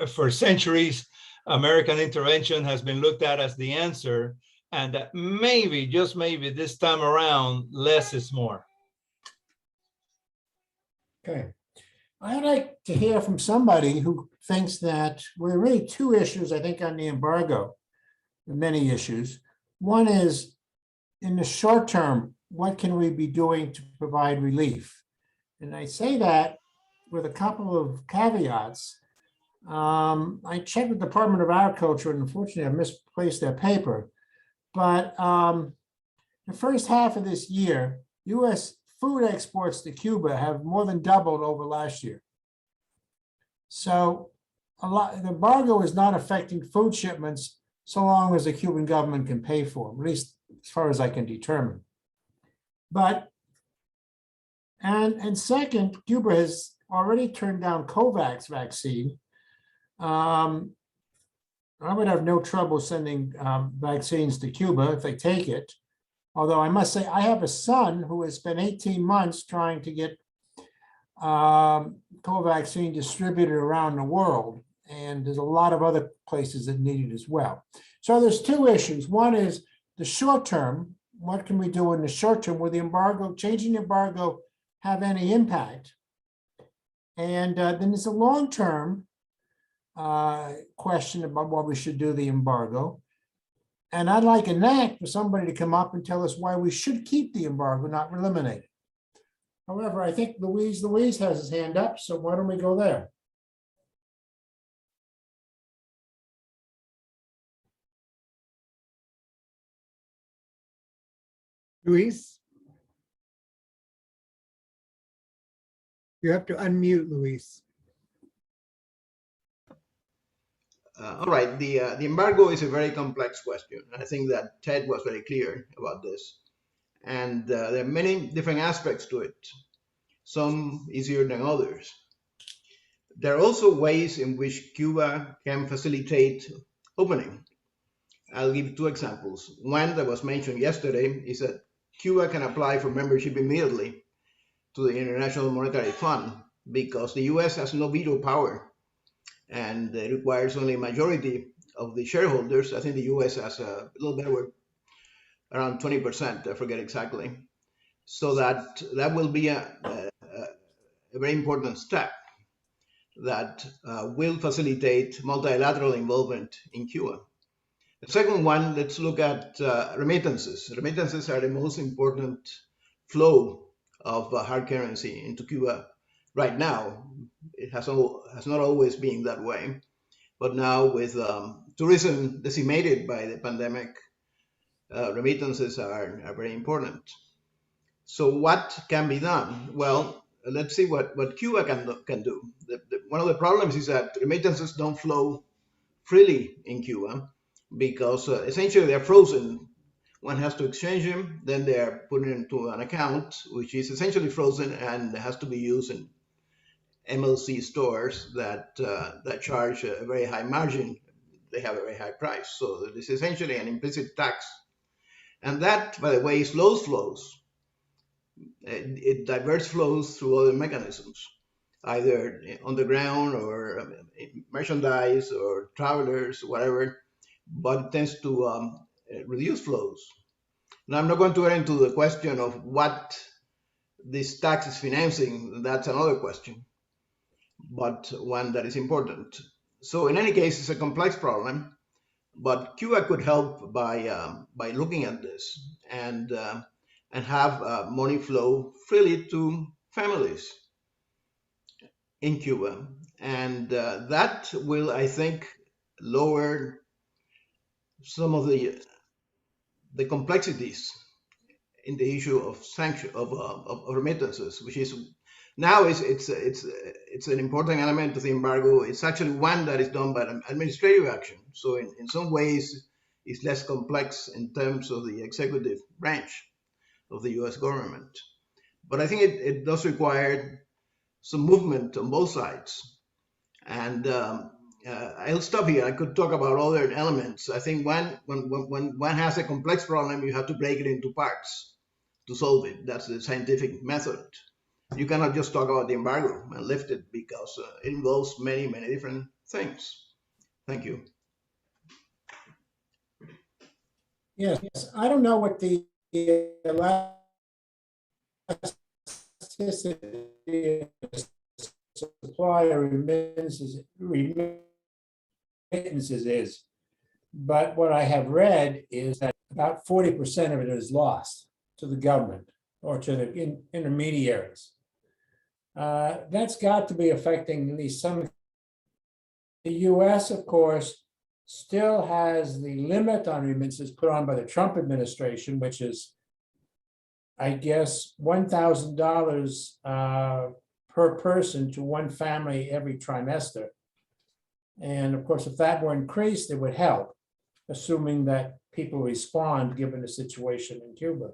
Speaker 8: for centuries, American intervention has been looked at as the answer, and that maybe, just maybe this time around, less is more.
Speaker 1: Okay. I'd like to hear from somebody who thinks that there are really two issues, I think, on the embargo, many issues. One is, in the short term, what can we be doing to provide relief? And I say that with a couple of caveats. I checked with the Department of Agriculture, and unfortunately I misplaced their paper. But the first half of this year, U.S. food exports to Cuba have more than doubled over last year. So the embargo is not affecting food shipments so long as the Cuban government can pay for them, at least as far as I can determine. But, and second, Cuba has already turned down COVAX vaccine. I would have no trouble sending vaccines to Cuba if they take it. Although I must say, I have a son who has spent 18 months trying to get Covaxine distributed around the world. And there's a lot of other places that need it as well. So there's two issues. One is the short term. What can we do in the short term? Will the embargo, changing the embargo, have any impact? And then there's a long term question about what we should do the embargo. And I'd like an act for somebody to come up and tell us why we should keep the embargo, not eliminate it. However, I think Luis has his hand up, so why don't we go there?
Speaker 3: Luis? You have to unmute, Luis.
Speaker 9: All right, the embargo is a very complex question. I think that Ted was very clear about this. And there are many different aspects to it, some easier than others. There are also ways in which Cuba can facilitate opening. I'll give two examples. One that was mentioned yesterday is that Cuba can apply for membership immediately to the International Monetary Fund because the US has no veto power and it requires only a majority of the shareholders. I think the US has a little better, around 20%, I forget exactly. So that will be a very important step that will facilitate multilateral involvement in Cuba. The second one, let's look at remittances. Remittances are the most important flow of hard currency into Cuba right now. It has not always been that way, but now with tourism decimated by the pandemic, remittances are very important. So what can be done? Well, let's see what Cuba can do. One of the problems is that remittances don't flow freely in Cuba because essentially they're frozen. One has to exchange them, then they're put into an account, which is essentially frozen and has to be used in MLC stores that charge a very high margin. They have a very high price. So it's essentially an implicit tax. And that, by the way, slows flows. It diverts flows through other mechanisms, either on the ground or merchandise or travelers, whatever, but it tends to reduce flows. Now, I'm not going to get into the question of what this tax is financing. That's another question, but one that is important. So in any case, it's a complex problem, but Cuba could help by looking at this and have money flow freely to families in Cuba. And that will, I think, lower some of the complexities in the issue of sanction of remittances, which is now it's an important element of the embargo. It's actually one that is done by an administrative action. So in some ways, it's less complex in terms of the executive branch of the U.S. government. But I think it does require some movement on both sides. And I'll stop here. I could talk about other elements. I think when one has a complex problem, you have to break it into parts to solve it. That's the scientific method. You cannot just talk about the embargo and lift it because it involves many, many different things. Thank you.
Speaker 1: Yes, I don't know what the elasticity of supply or remittances is, but what I have read is that about 40% of it is lost to the government or to the intermediaries. That's got to be affecting at least some. The US, of course, still has the limit on remittances put on by the Trump administration, which is I guess, $1,000 per person to one family every trimester. And of course, if that were increased, it would help, assuming that people respond, given the situation in Cuba.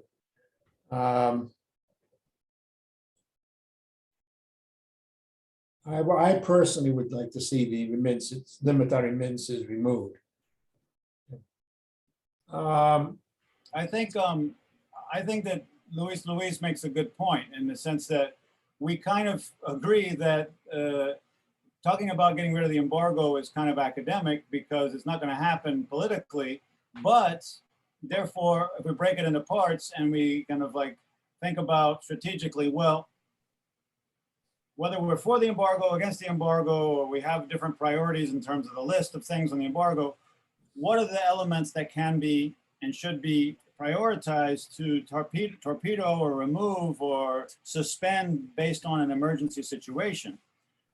Speaker 1: I personally would like to see the remittances, limit on remittances removed.
Speaker 2: I think that Luis makes a good point in the sense that we kind of agree that talking about getting rid of the embargo is kind of academic because it's not going to happen politically. But therefore, if we break it into parts and we kind of like think about strategically, well, whether we're for the embargo, against the embargo, or we have different priorities in terms of the list of things on the embargo, what are the elements that can be and should be prioritized to torpedo or remove or suspend based on an emergency situation?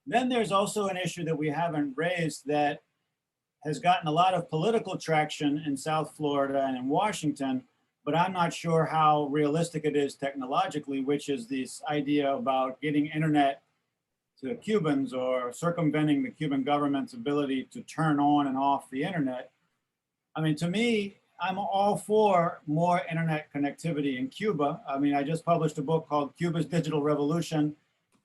Speaker 2: Then there's also an issue that we haven't raised that has gotten a lot of political traction in South Florida and in Washington, but I'm not sure how realistic it is technologically, which is this idea about getting internet to Cubans or circumventing the Cuban government's ability to turn on and off the internet. I mean, to me, I'm all for more internet connectivity in Cuba. I mean, I just published a book called Cuba's Digital Revolution,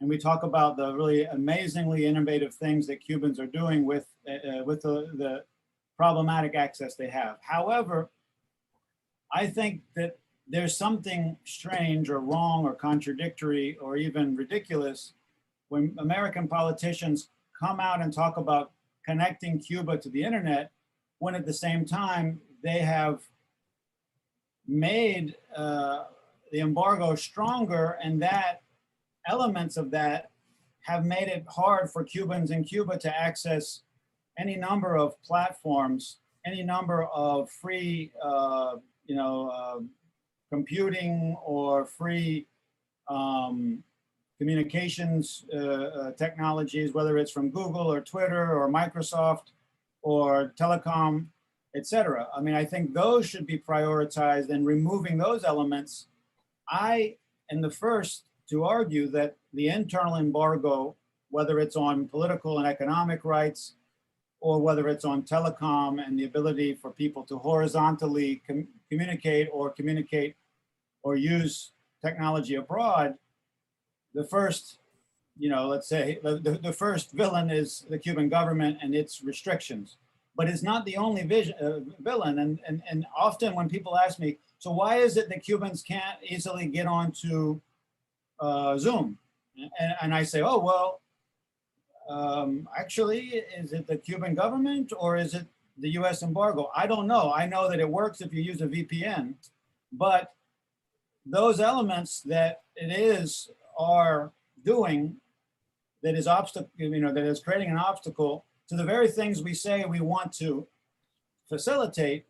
Speaker 2: and we talk about the really amazingly innovative things that Cubans are doing with the problematic access they have. However, I think that there's something strange or wrong or contradictory or even ridiculous when American politicians come out and talk about connecting Cuba to the internet, when at the same time they have made the embargo stronger, and that elements of that have made it hard for Cubans in Cuba to access any number of platforms, any number of free, computing or free communications technologies, whether it's from Google or Twitter or Microsoft or telecom, et cetera. I mean, I think those should be prioritized, and removing those elements. I am the first to argue that the internal embargo, whether it's on political and economic rights, or whether it's on telecom and the ability for people to horizontally communicate or use technology abroad, the first, let's say the first villain is the Cuban government and its restrictions, but it's not the only villain. And often when people ask me, so why is it that Cubans can't easily get onto Zoom? And I say, oh, well, actually, is it the Cuban government or is it the US embargo? I don't know. I know that it works if you use a VPN, but those elements that are doing that is that is creating an obstacle to the very things we say we want to facilitate,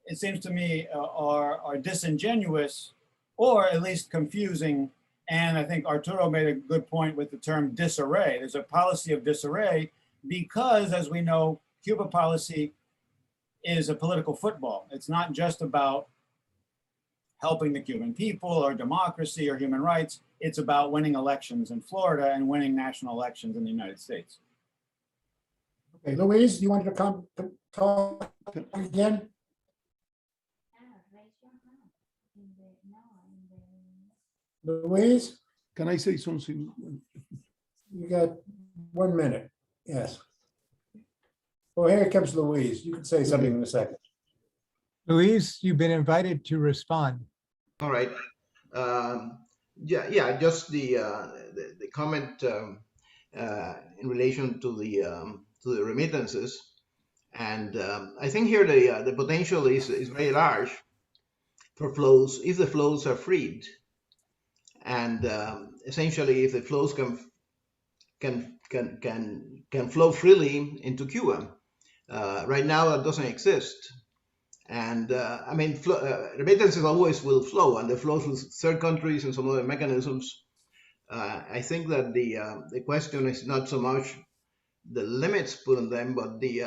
Speaker 2: it seems to me are disingenuous or at least confusing. And I think Arturo made a good point with the term disarray. There's a policy of disarray because, as we know, Cuba policy is a political football. It's not just about helping the Cuban people or democracy or human rights. It's about winning elections in Florida and winning national elections in the United States.
Speaker 1: Okay, Louise, you wanted to come talk again? Louise,
Speaker 5: Can I say something?
Speaker 1: you got 1 minute. Yes. Well, here comes Louise. You can say something in a second.
Speaker 3: Luis, you've been invited to respond.
Speaker 9: All right. Just the comment in relation to the remittances, and I think here the potential is very large for flows if the flows are freed, and essentially if the flows can flow freely into Cuba. Right now that doesn't exist. And remittances always will flow, and the flows with third countries and some other mechanisms. I think that the question is not so much the limits put on them, but the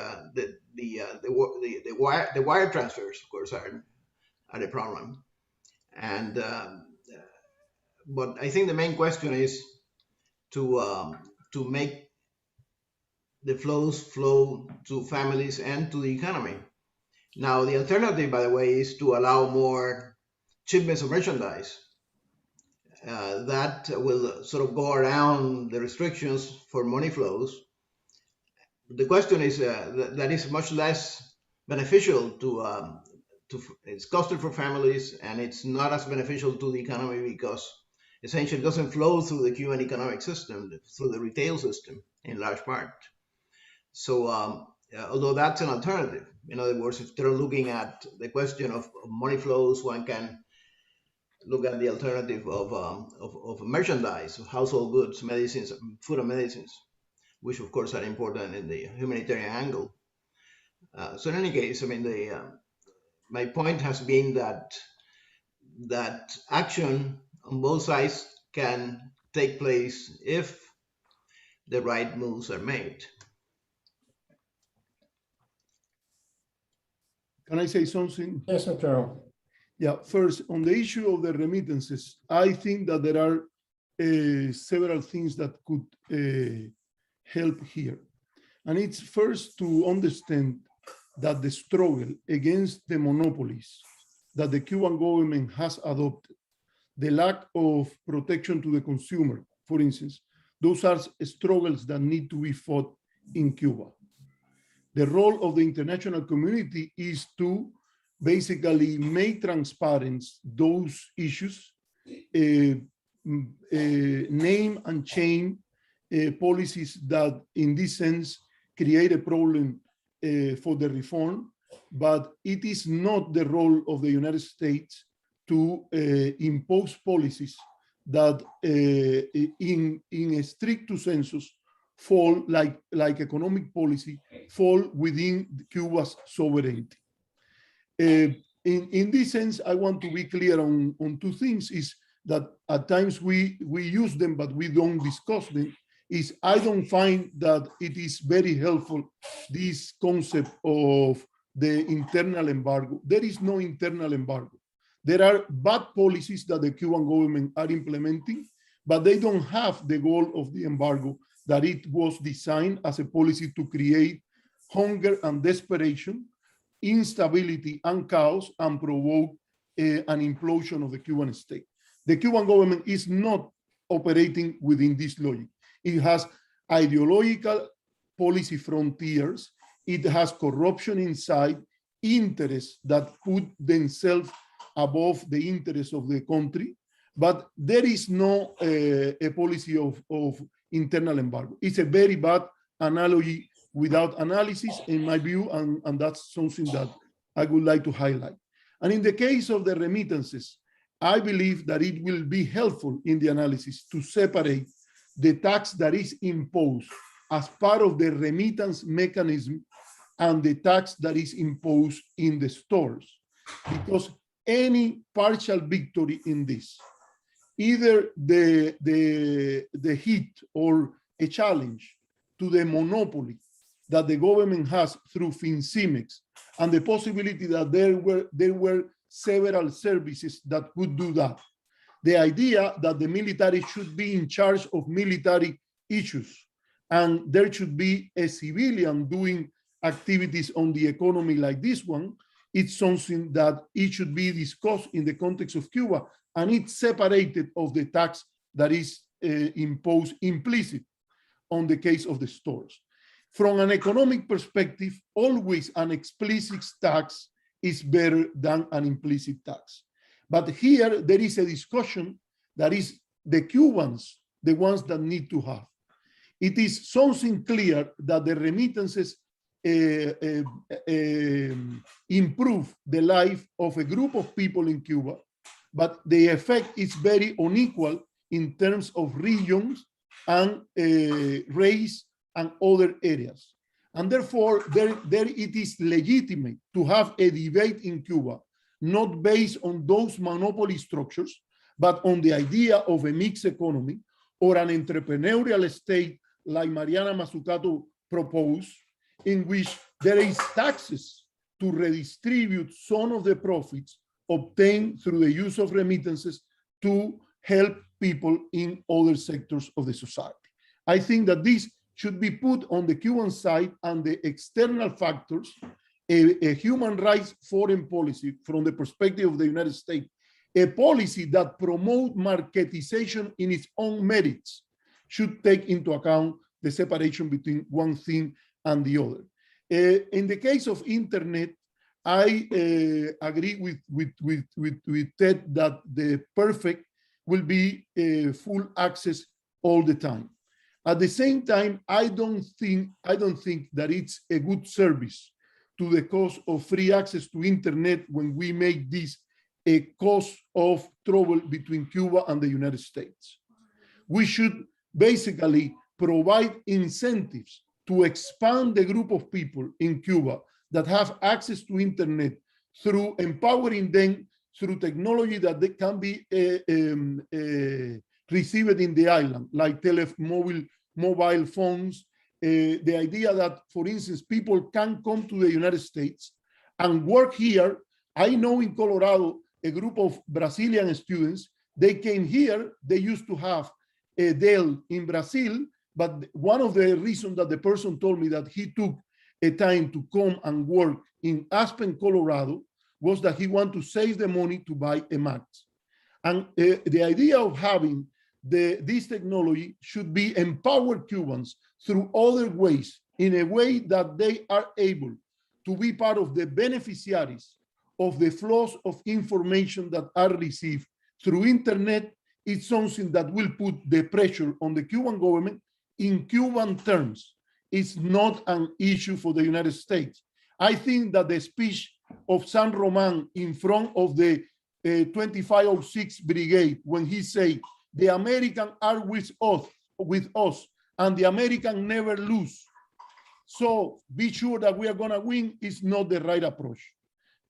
Speaker 9: wire transfers, of course, are the problem. And but I think the main question is to make the flows flow to families and to the economy. Now, the alternative, by the way, is to allow more shipments of merchandise. That will sort of go around the restrictions for money flows. The question is that is much less beneficial to it's costly for families, and it's not as beneficial to the economy because essentially it doesn't flow through the Cuban economic system, through the retail system in large part. So although that's an alternative, in other words, if they're looking at the question of money flows, one can look at the alternative of merchandise, of household goods, medicines, food and medicines, which of course are important in the humanitarian angle. So in any case, I mean, my point has been that action on both sides can take place if the right moves are made.
Speaker 5: Can I say something?
Speaker 1: Yes, Mr. Earl.
Speaker 5: Yeah, first, on the issue of the remittances, I think that there are several things that could help here. And it's first to understand that the struggle against the monopolies that the Cuban government has adopted, the lack of protection to the consumer, for instance, those are struggles that need to be fought in Cuba. The role of the international community is to basically make transparent those issues, name and change policies that in this sense create a problem for the reform, but it is not the role of the United States to impose policies that in a strict sensus fall like economic policy fall within Cuba's sovereignty. In this sense, I want to be clear on two things, is that at times we use them, but we don't discuss them, is I don't find that it is very helpful, this concept of the internal embargo. There is no internal embargo. There are bad policies that the Cuban government are implementing, but they don't have the goal of the embargo, that it was designed as a policy to create hunger and desperation, instability and chaos, and provoke an implosion of the Cuban state. The Cuban government is not operating within this logic. It has ideological policy frontiers. It has corruption inside, interests that put themselves above the interests of the country. But there is no a policy of internal embargo. It's a very bad analogy without analysis, in my view, and that's something that I would like to highlight. And in the case of the remittances, I believe that it will be helpful in the analysis to separate the tax that is imposed as part of the remittance mechanism and the tax that is imposed in the stores. Because any partial victory in this, either the hit or a challenge to the monopoly that the government has through FinCimex, and the possibility that there were several services that could do that. The idea that the military should be in charge of military issues, and there should be a civilian doing activities on the economy like this one, it's something that it should be discussed in the context of Cuba, and it's separated of the tax that is imposed implicit on the case of the stores. From an economic perspective, always an explicit tax is better than an implicit tax. But here there is a discussion that is the Cubans, the ones that need to have. It is something clear that the remittances improve the life of a group of people in Cuba, but the effect is very unequal in terms of regions and race and other areas. And therefore, there it is legitimate to have a debate in Cuba, not based on those monopoly structures, but on the idea of a mixed economy or an entrepreneurial state like Mariana Mazzucato proposed, in which there is taxes to redistribute some of the profits obtained through the use of remittances to help people in other sectors of the society. I think that this should be put on the Cuban side, and the external factors, a human rights foreign policy from the perspective of the United States, a policy that promotes marketization in its own merits, should take into account the separation between one thing and the other. In the case of internet, I agree with Ted that the perfect will be full access all the time. At the same time, I don't think that it's a good service to the cause of free access to internet when we make this a cause of trouble between Cuba and the United States. We should basically provide incentives to expand the group of people in Cuba that have access to internet through empowering them through technology that they can be received in the island, like mobile phones. The idea that, for instance, people can come to the United States and work here. I know in Colorado, a group of Brazilian students, they came here, they used to have a Dell in Brazil, but one of the reasons that the person told me that he took a time to come and work in Aspen, Colorado, was that he wanted to save the money to buy a Mac. And the idea of having this technology should be empower Cubans through other ways, in a way that they are able to be part of the beneficiaries of the flows of information that are received through internet. It's something that will put the pressure on the Cuban government in Cuban terms. It's not an issue for the United States. I think that the speech of San Roman in front of the 2506 Brigade, when he said, the Americans are with us, and the Americans never lose. So be sure that we are gonna win is not the right approach.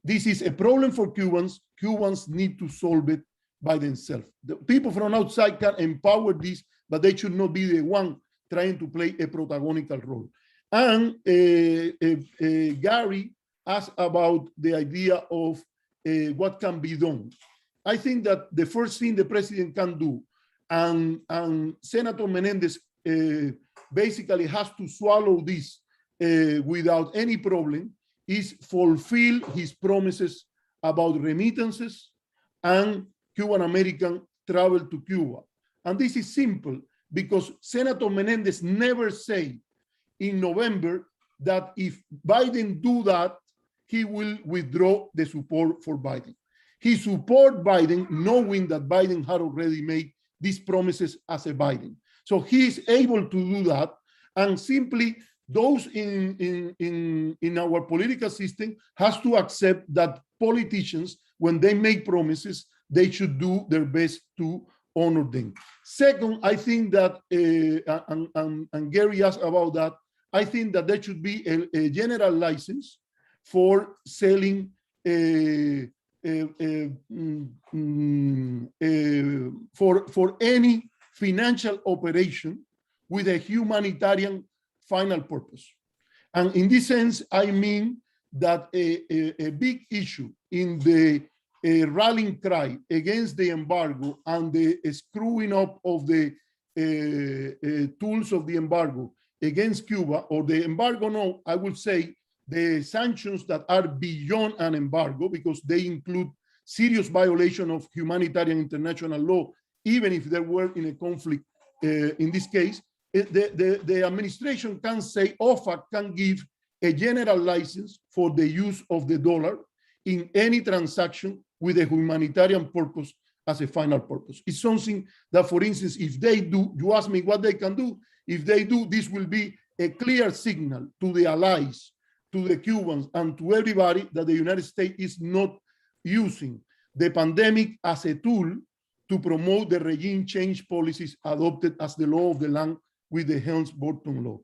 Speaker 5: This is a problem for Cubans. Cubans need to solve it by themselves. The people from outside can empower this, but they should not be the one trying to play a protagonical role. And Gary asked about the idea of what can be done. I think that the first thing the president can do, and Senator Menendez basically has to swallow this without any problem, is fulfill his promises about remittances and Cuban American travel to Cuba. And this is simple, because Senator Menendez never said in November that if Biden do that, he will withdraw the support for Biden. He support Biden knowing that Biden had already made these promises as a Biden. So he is able to do that, and simply those in our political system has to accept that politicians, when they make promises, they should do their best to honor them. Second, I think that, and Gary asked about that, I think that there should be a general license for selling for any financial operation with a humanitarian final purpose. And in this sense, I mean that a big issue in the rallying cry against the embargo and the screwing up of the tools of the embargo against Cuba, or the embargo, no, I would say the sanctions that are beyond an embargo, because they include serious violation of humanitarian international law, even if they were in a conflict. In this case, the administration can say, OFAC can give a general license for the use of the dollar in any transaction with a humanitarian purpose as a final purpose. It's something that, for instance, if they do, you ask me what they can do, if they do, this will be a clear signal to the allies, to the Cubans, and to everybody that the United States is not using the pandemic as a tool to promote the regime change policies adopted as the law of the land with the Helms-Burton law.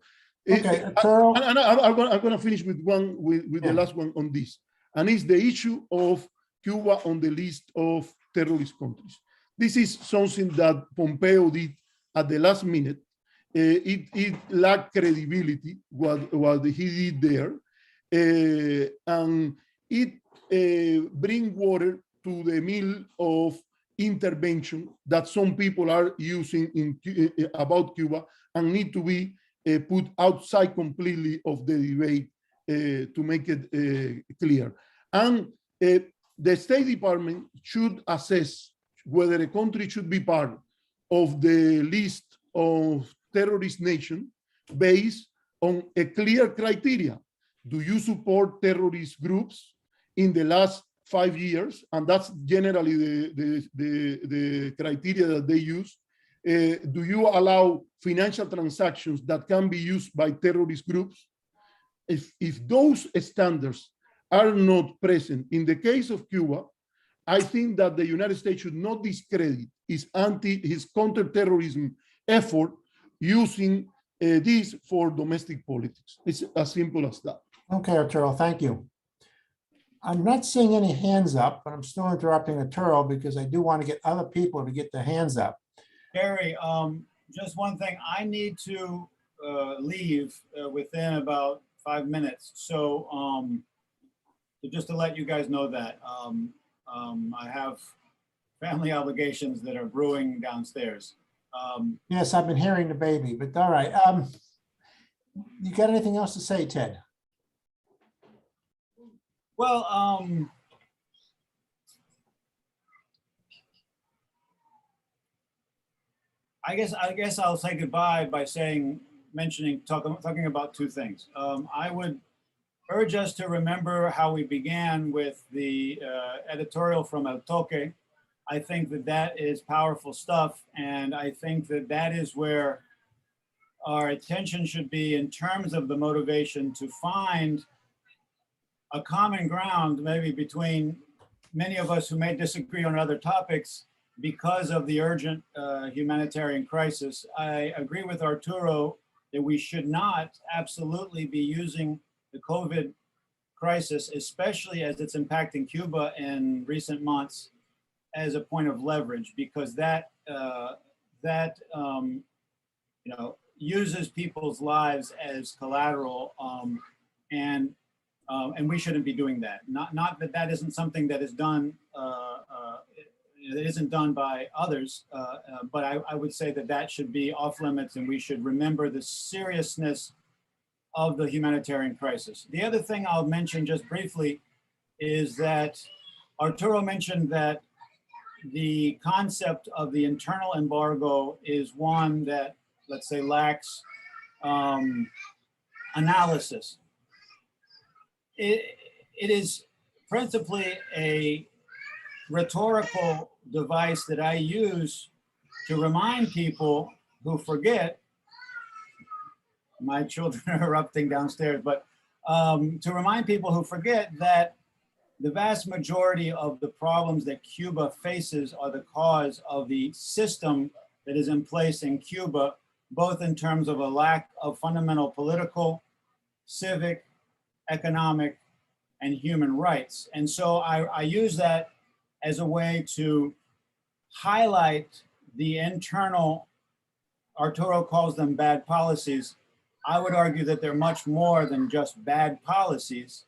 Speaker 1: Okay, Arturo.
Speaker 5: I'm going to finish with the last one on this, and it's the issue of Cuba on the list of terrorist countries. This is something that Pompeo did at the last minute. It lacked credibility, what he did there, and it bring water to the mill of intervention that some people are using about Cuba and need to be put outside completely of the debate to make it clear. And the State Department should assess whether a country should be part of the list of terrorist nations based on a clear criteria. Do you support terrorist groups in the last 5 years? And that's generally the criteria that they use. Do you allow financial transactions that can be used by terrorist groups? If those standards are not present in the case of Cuba, I think that the United States should not discredit his counterterrorism effort using this for domestic politics. It's as simple as that.
Speaker 1: Okay, Arturo, thank you. I'm not seeing any hands up, but I'm still interrupting Arturo because I do want to get other people to get their hands up.
Speaker 2: Barry, just one thing. I need to leave within about 5 minutes. So just to let you guys know that I have family obligations that are brewing downstairs.
Speaker 1: Yes, I've been hearing the baby, but all right. You got anything else to say, Ted?
Speaker 2: Well, I guess I'll say goodbye by talking about two things. I would urge us to remember how we began with the editorial from El Toque. I think that that is powerful stuff, and I think that that is where our attention should be in terms of the motivation to find a common ground, maybe between many of us who may disagree on other topics because of the urgent humanitarian crisis. I agree with Arturo that we should not absolutely be using the COVID crisis, especially as it's impacting Cuba in recent months, as a point of leverage, because that uses people's lives as collateral, and we shouldn't be doing that. Not that that isn't something that is done, that isn't done by others, but I would say that that should be off limits, and we should remember the seriousness of the humanitarian crisis. The other thing I'll mention just briefly is that Arturo mentioned that the concept of the internal embargo is one that, let's say, lacks analysis. It is principally a rhetorical device that I use to remind people who forget. My children are erupting downstairs, but to remind people who forget that the vast majority of the problems that Cuba faces are the cause of the system that is in place in Cuba, both in terms of a lack of fundamental political, civic, economic, and human rights. And so I use that as a way to highlight the internal, Arturo calls them bad policies. I would argue that they're much more than just bad policies.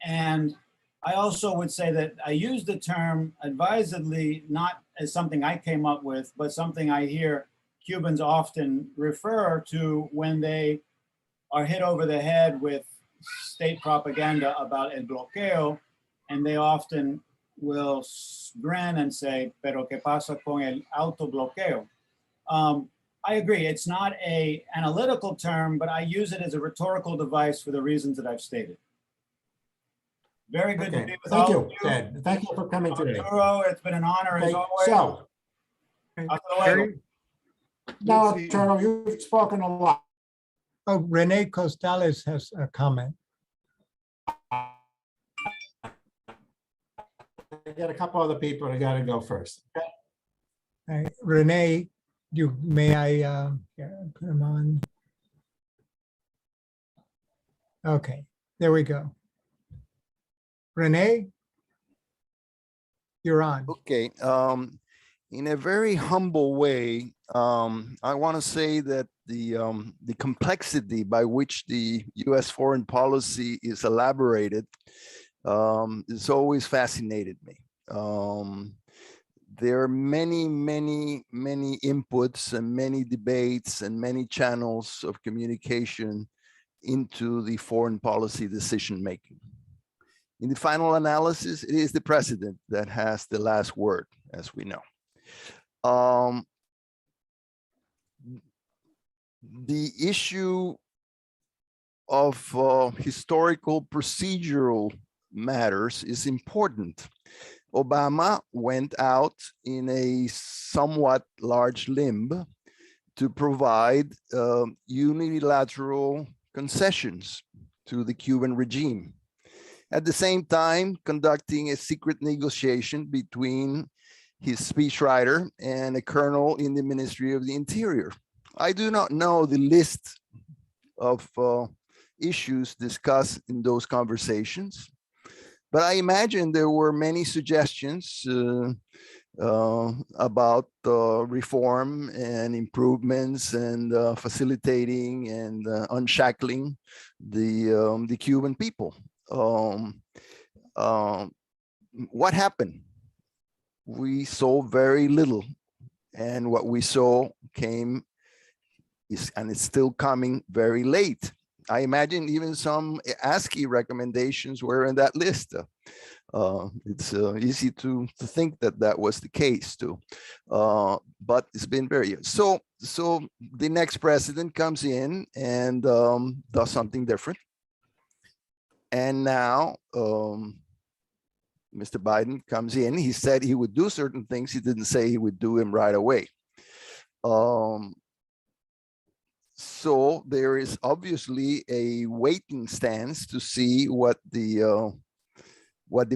Speaker 2: And I also would say that I use the term advisedly, not as something I came up with, but something I hear Cubans often refer to when they are hit over the head with state propaganda about el bloqueo, and they often will grin and say, pero qué pasa con el autobloqueo? I agree, it's not an analytical term, but I use it as a rhetorical device for the reasons that I've stated. Very good to be with all of you.
Speaker 1: Ted. Thank you for coming today.
Speaker 2: Arturo, it's been an honor as always.
Speaker 1: So,
Speaker 2: Hasta luego.
Speaker 1: now,
Speaker 5: Let's see.
Speaker 1: Arturo, you've spoken a lot.
Speaker 3: Oh, Rene Costales has a comment.
Speaker 1: I got a couple other people that got to go first. Okay?
Speaker 3: All right, Rene, may I put him on? Okay, there we go. Rene, you're on.
Speaker 10: Okay, in a very humble way, I want to say that the complexity by which the U.S. foreign policy is elaborated It's always fascinated me. There are many, many, many inputs and many debates and many channels of communication into the foreign policy decision-making. In the final analysis, it is the president that has the last word, as we know. The issue of historical procedural matters is important. Obama went out in a somewhat large limb to provide unilateral concessions to the Cuban regime. At the same time, conducting a secret negotiation between his speechwriter and a colonel in the Ministry of the Interior. I do not know the list of issues discussed in those conversations, but I imagine there were many suggestions about reform and improvements and facilitating and unshackling the Cuban people. What happened? We saw very little, and what we saw came and it's still coming very late. I imagine even some ASCE recommendations were in that list. It's easy to think that that was the case too, but it's been very, so the next president comes in and does something different. And now Mr. Biden comes in, he said he would do certain things, he didn't say he would do them right away. So there is obviously a waiting stance to see what the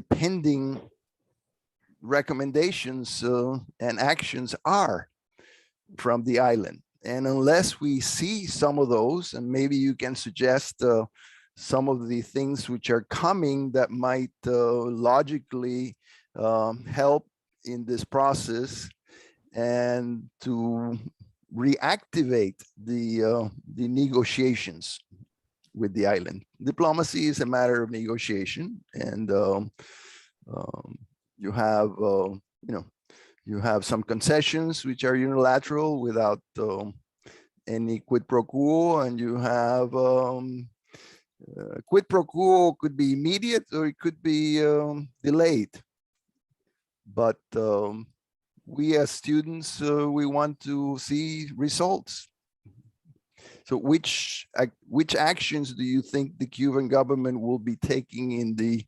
Speaker 10: pending recommendations and actions are from the island. And unless we see some of those, and maybe you can suggest some of the things which are coming that might logically help in this process and to reactivate the negotiations with the island. Diplomacy is a matter of negotiation, and you have you have some concessions which are unilateral without any quid pro quo, and you have quid pro quo could be immediate or it could be delayed, but we as students, we want to see results. So which actions do you think the Cuban government will be taking in the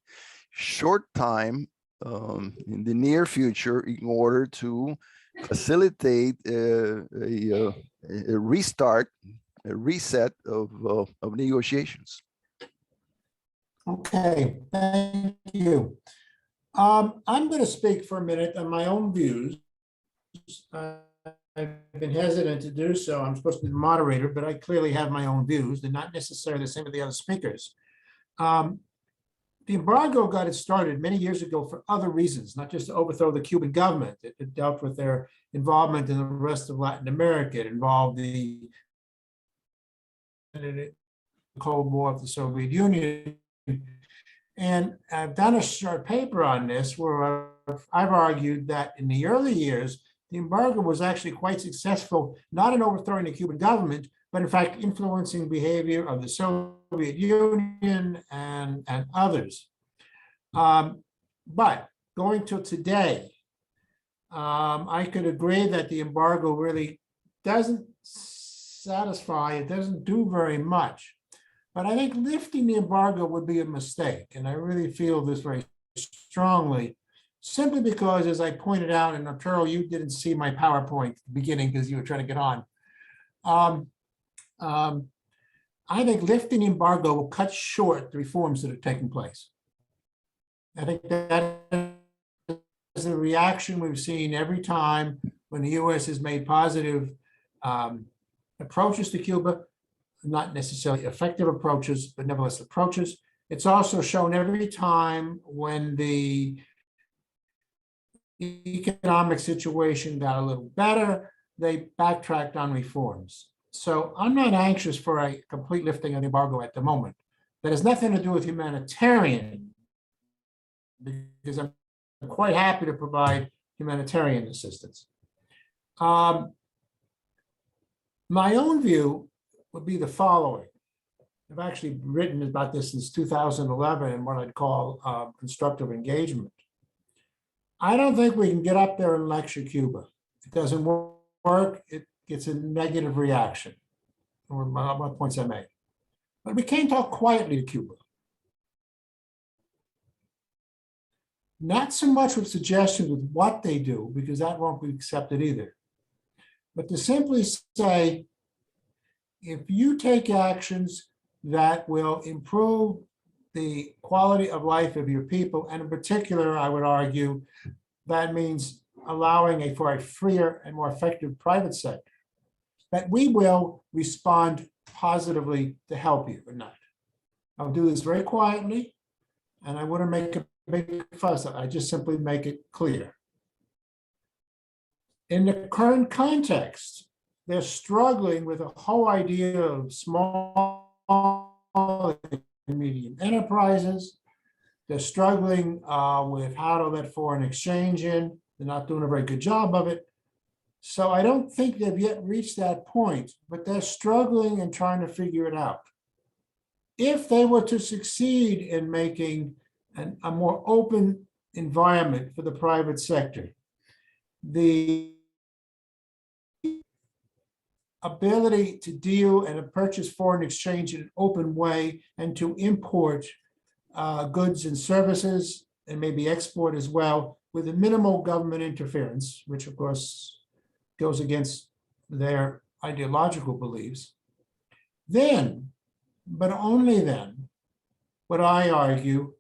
Speaker 10: short time, in the near future, in order to facilitate a restart, a reset of negotiations?
Speaker 1: Okay, thank you. I'm going to speak for a minute on my own views. I've been hesitant to do so. I'm supposed to be the moderator, but I clearly have my own views. They're not necessarily the same as the other speakers. The embargo got it started many years ago for other reasons, not just to overthrow the Cuban government. It dealt with their involvement in the rest of Latin America. It involved the Cold War of the Soviet Union. And I've done a short paper on this where I've argued that in the early years, the embargo was actually quite successful, not in overthrowing the Cuban government, but in fact influencing behavior of the Soviet Union and others. But going to today, I could agree that the embargo really doesn't satisfy, it doesn't do very much. But I think lifting the embargo would be a mistake. And I really feel this very strongly, simply because, as I pointed out, and Arturo, you didn't see my PowerPoint at the beginning because you were trying to get on. I think lifting the embargo will cut short the reforms that are taking place. I think that is a reaction we've seen every time when the US has made positive approaches to Cuba, not necessarily effective approaches, but nevertheless approaches. It's also shown every time when the economic situation got a little better, they backtracked on reforms. So I'm not anxious for a complete lifting of the embargo at the moment. That has nothing to do with humanitarian because I'm quite happy to provide humanitarian assistance. My own view would be the following. I've actually written about this since 2011 in what I'd call constructive engagement. I don't think we can get up there and lecture Cuba. If it doesn't work, it gets a negative reaction. Or my points I made. But we can't talk quietly to Cuba. Not so much with suggestions with what they do, because that won't be accepted either. But to simply say, if you take actions that will improve the quality of life of your people, and in particular, I would argue, that means allowing for a freer and more effective private sector, that we will respond positively to help you or not. I'll do this very quietly, and I wouldn't make a big fuss. I just simply make it clear. In the current context, they're struggling with a whole idea of small and medium enterprises. They're struggling with how to let foreign exchange in. They're not doing a very good job of it. So I don't think they've yet reached that point, but they're struggling and trying to figure it out. If they were to succeed in making a more open environment for the private sector, the ability to deal and to purchase foreign exchange in an open way and to import goods and services and maybe export as well with a minimal government interference, which of course goes against their ideological beliefs, then, but only then, would I argue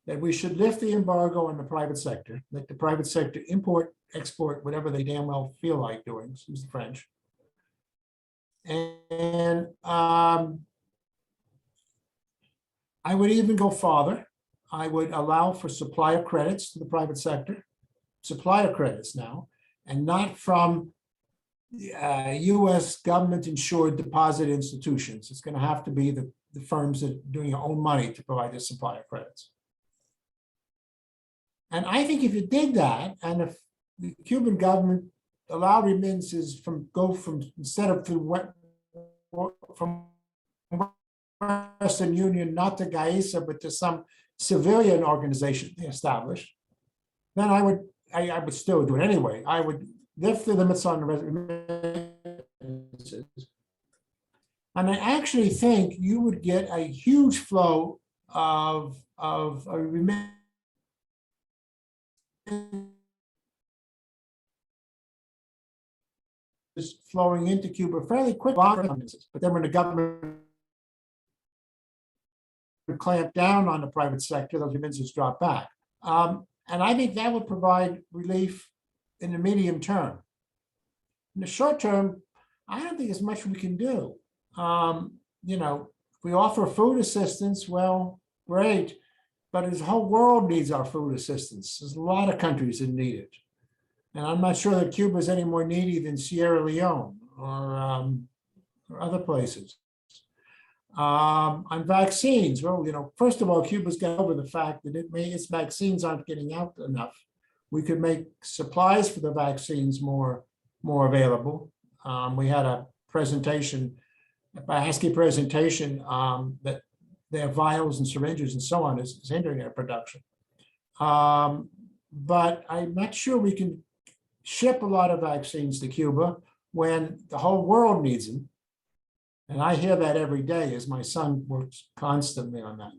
Speaker 1: that we should lift the embargo on the private sector, let the private sector import, export, whatever they damn well feel like doing, excuse the French. And I would even go farther. I would allow for supplier credits to the private sector, supplier credits now, and not from US government insured deposit institutions. It's going to have to be the firms that are doing their own money to provide the supplier credits. And I think if you did that, and if the Cuban government allowed remittances instead of from Western Union, not to GAISA, but to some civilian organization they established, then I would still do it anyway. I would lift the limits on the remittances. And I actually think you would get a huge flow of remittances flowing into Cuba fairly quickly, but then when the government clamp down on the private sector, those remittances drop back. And I think that would provide relief in the medium term. In the short term, I don't think there's much we can do. You know, if we offer food assistance, well, great, but the whole world needs our food assistance. There's a lot of countries that need it. And I'm not sure that Cuba is any more needy than Sierra Leone or other places. On vaccines, well, you know, first of all, Cuba's got over the fact that its vaccines aren't getting out enough. We could make supplies for the vaccines more available. We had a presentation, by ASCE presentation, that their vials and syringes and so on is hindering their production. But I'm not sure we can ship a lot of vaccines to Cuba when the whole world needs them. And I hear that every day as my son works constantly on that.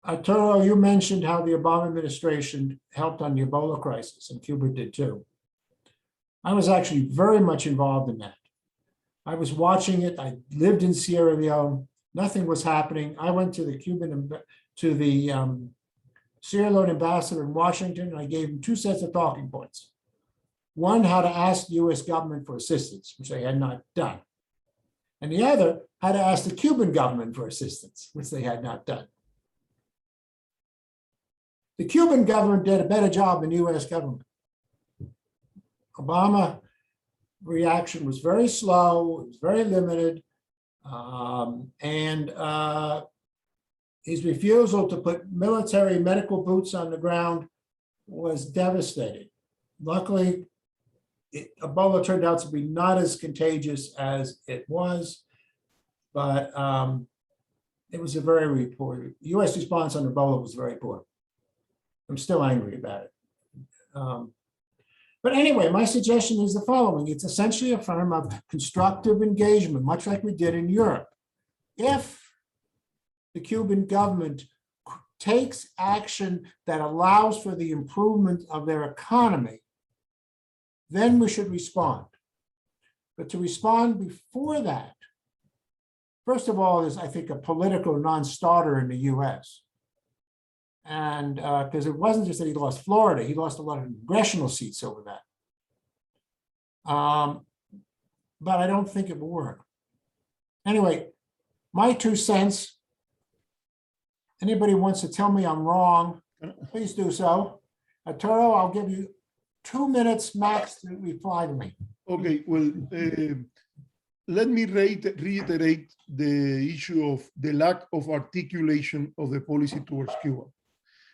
Speaker 1: Arturo, you mentioned how the Obama administration helped on the Ebola crisis, and Cuba did too. I was actually very much involved in that. I was watching it. I lived in Sierra Leone. Nothing was happening. I went to the Sierra Leone ambassador in Washington, and I gave him 2 sets of talking points. One, how to ask the US government for assistance, which they had not done. And the other, how to ask the Cuban government for assistance, which they had not done. The Cuban government did a better job than the US government. Obama reaction was very slow, it was very limited, and his refusal to put military medical boots on the ground was devastating. Luckily, Ebola turned out to be not as contagious as it was, but it was a very poor. U.S. response on Ebola was very poor. I'm still angry about it. But anyway, my suggestion is the following. It's essentially a form of constructive engagement, much like we did in Europe. If the Cuban government takes action that allows for the improvement of their economy, then we should respond. But to respond before that, first of all, is, I think, a political non-starter in the US. And because it wasn't just that he lost Florida, he lost a lot of congressional seats over that. But I don't think it will work. Anyway, my 2 cents. Anybody wants to tell me I'm wrong, please do so. Arturo, I'll give you 2 minutes max to reply to me.
Speaker 5: Okay, well, let me reiterate the issue of the lack of articulation of the policy towards Cuba.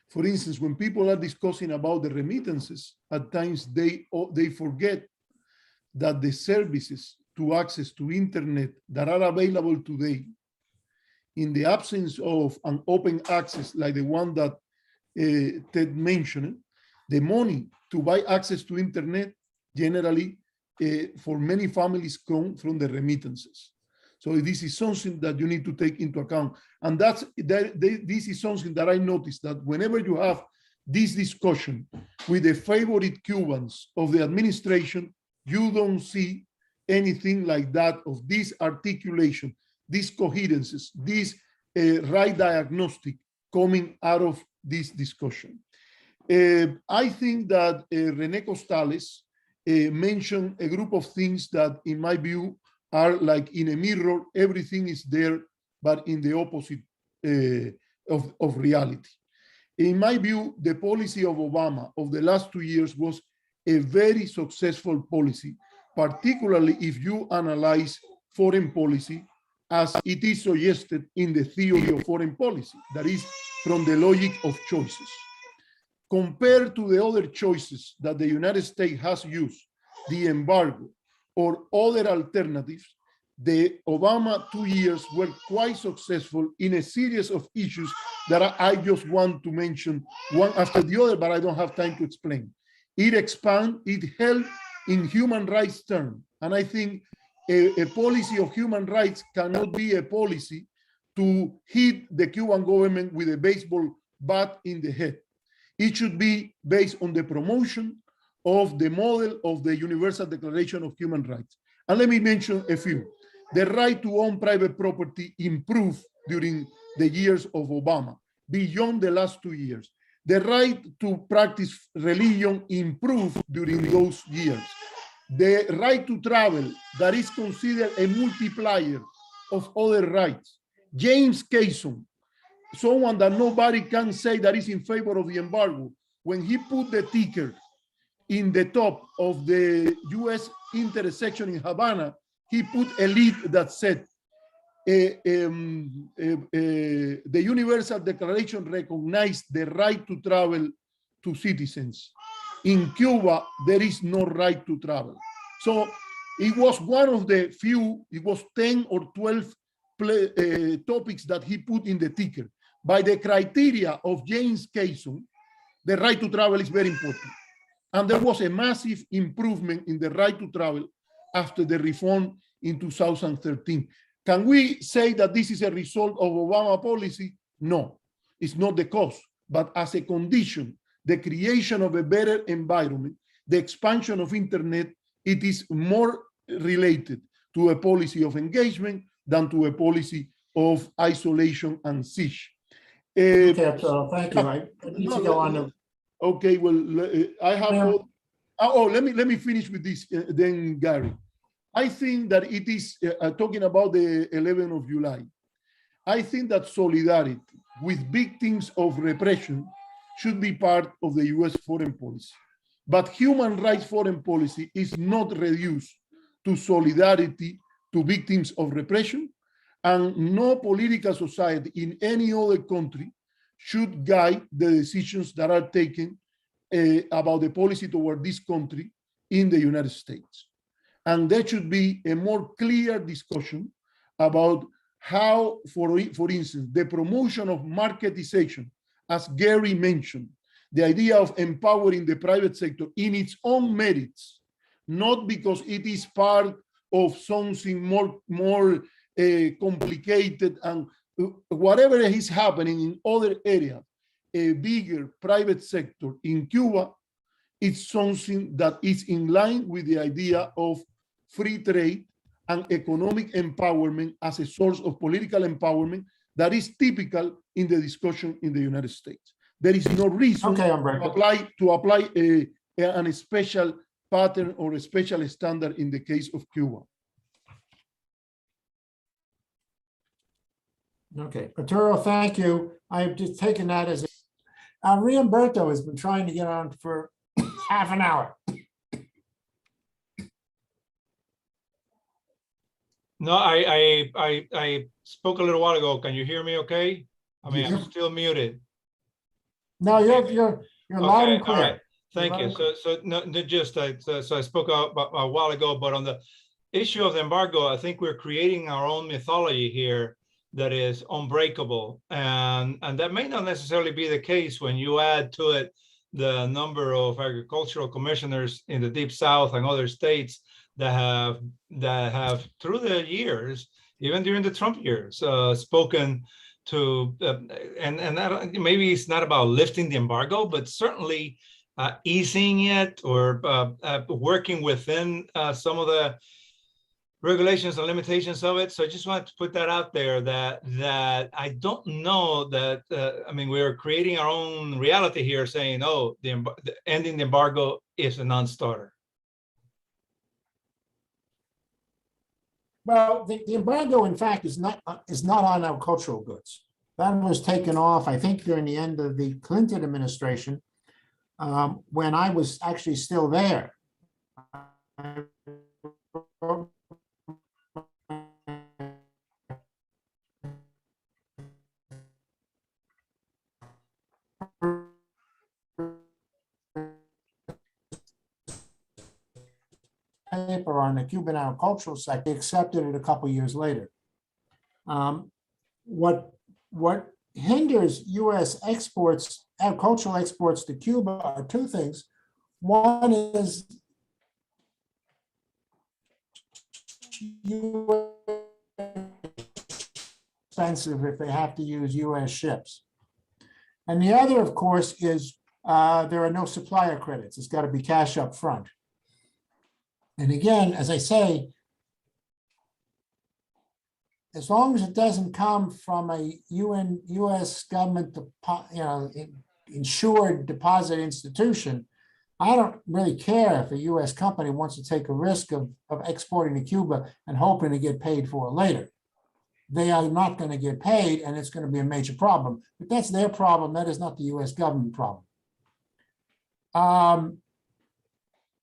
Speaker 5: For instance, when people are discussing about the remittances, at times they forget that the services to access to internet that are available today, in the absence of an open access like the one that Ted mentioned, the money to buy access to internet generally for many families come from the remittances. So this is something that you need to take into account. And this is something that I noticed, that whenever you have this discussion with the favorite Cubans of the administration, you don't see anything like that, of this articulation, these coherences, this right diagnostic coming out of this discussion. I think that René Costales mentioned a group of things that, in my view, are like in a mirror. Everything is there, but in the opposite of reality. In my view, the policy of Obama of the last 2 years was a very successful policy, particularly if you analyze foreign policy as it is suggested in the theory of foreign policy, that is, from the logic of choices. Compared to the other choices that the United States has used, the embargo or other alternatives, the Obama 2 years were quite successful in a series of issues that I just want to mention one after the other, but I don't have time to explain. It held in human rights terms, and I think a policy of human rights cannot be a policy to hit the Cuban government with a baseball bat in the head. It should be based on the promotion of the model of the Universal Declaration of Human Rights. And let me mention a few. The right to own private property improved during the years of Obama, beyond the last 2 years. The right to practice religion improved during those years. The right to travel, that is considered a multiplier of other rights. James Cason, someone that nobody can say that is in favor of the embargo, when he put the ticker in the top of the US intersection in Havana, he put a lead that said, the Universal Declaration recognized the right to travel to citizens. In Cuba, there is no right to travel. So it was one of the few, it was 10 or 12 topics that he put in the ticker. By the criteria of James Cason, the right to travel is very important. And there was a massive improvement in the right to travel after the reform in 2013. Can we say that this is a result of Obama policy? No, it's not the cause, but as a condition, the creation of a better environment, the expansion of internet, it is more related to a policy of engagement than to a policy of isolation and siege.
Speaker 1: Okay, so thank you. I need to go on.
Speaker 5: Okay, well, I have. Let me finish with this, then Gary. I think that it is talking about the 11th of July. I think that solidarity with victims of repression should be part of the US foreign policy. But human rights foreign policy is not reduced to solidarity to victims of repression, And no political society in any other country should guide the decisions that are taken about the policy toward this country in the United States. And there should be a more clear discussion about how, for instance, the promotion of marketization, as Gary mentioned, the idea of empowering the private sector in its own merits, not because it is part of something more complicated, and whatever is happening in other areas, a bigger private sector in Cuba, it's something that is in line with the idea of free trade and economic empowerment as a source of political empowerment that is typical in the discussion in the United States. There is no reason to apply a special pattern or a special standard in the case of Cuba.
Speaker 1: Okay, Arturo, thank you. I've just taken that as Riamberto has been trying to get on for half an hour.
Speaker 8: No, I spoke a little while ago. Can you hear me okay? I mean, I'm still muted.
Speaker 1: No, you're loud and clear.
Speaker 8: All right. Thank you. So I spoke a while ago, but on the issue of the embargo, I think we're creating our own mythology here that is unbreakable, and that may not necessarily be the case when you add to it the number of agricultural commissioners in the Deep South and other states that have through the years, even during the Trump years, spoken to and that maybe it's not about lifting the embargo, but certainly easing it or working within some of the regulations and limitations of it. So I just wanted to put that out there that I don't know that, I mean, we're creating our own reality here saying, oh, ending the embargo is a non-starter.
Speaker 1: Well, the embargo, in fact, is not on agricultural goods. That was taken off, I think, during the end of the Clinton administration, when I was actually still there. Paper on the Cuban agricultural sector, accepted it a couple of years later. What hinders U.S. exports, agricultural exports to Cuba are two things. One is expensive if they have to use U.S. ships. And the other, of course, is there are no supplier credits. It's got to be cash up front. And again, as I say, as long as it doesn't come from a U.S. government, insured deposit institution, I don't really care if a U.S. company wants to take a risk of exporting to Cuba and hoping to get paid for it later. They are not going to get paid, and it's going to be a major problem. But that's their problem. That is not the U.S. government problem.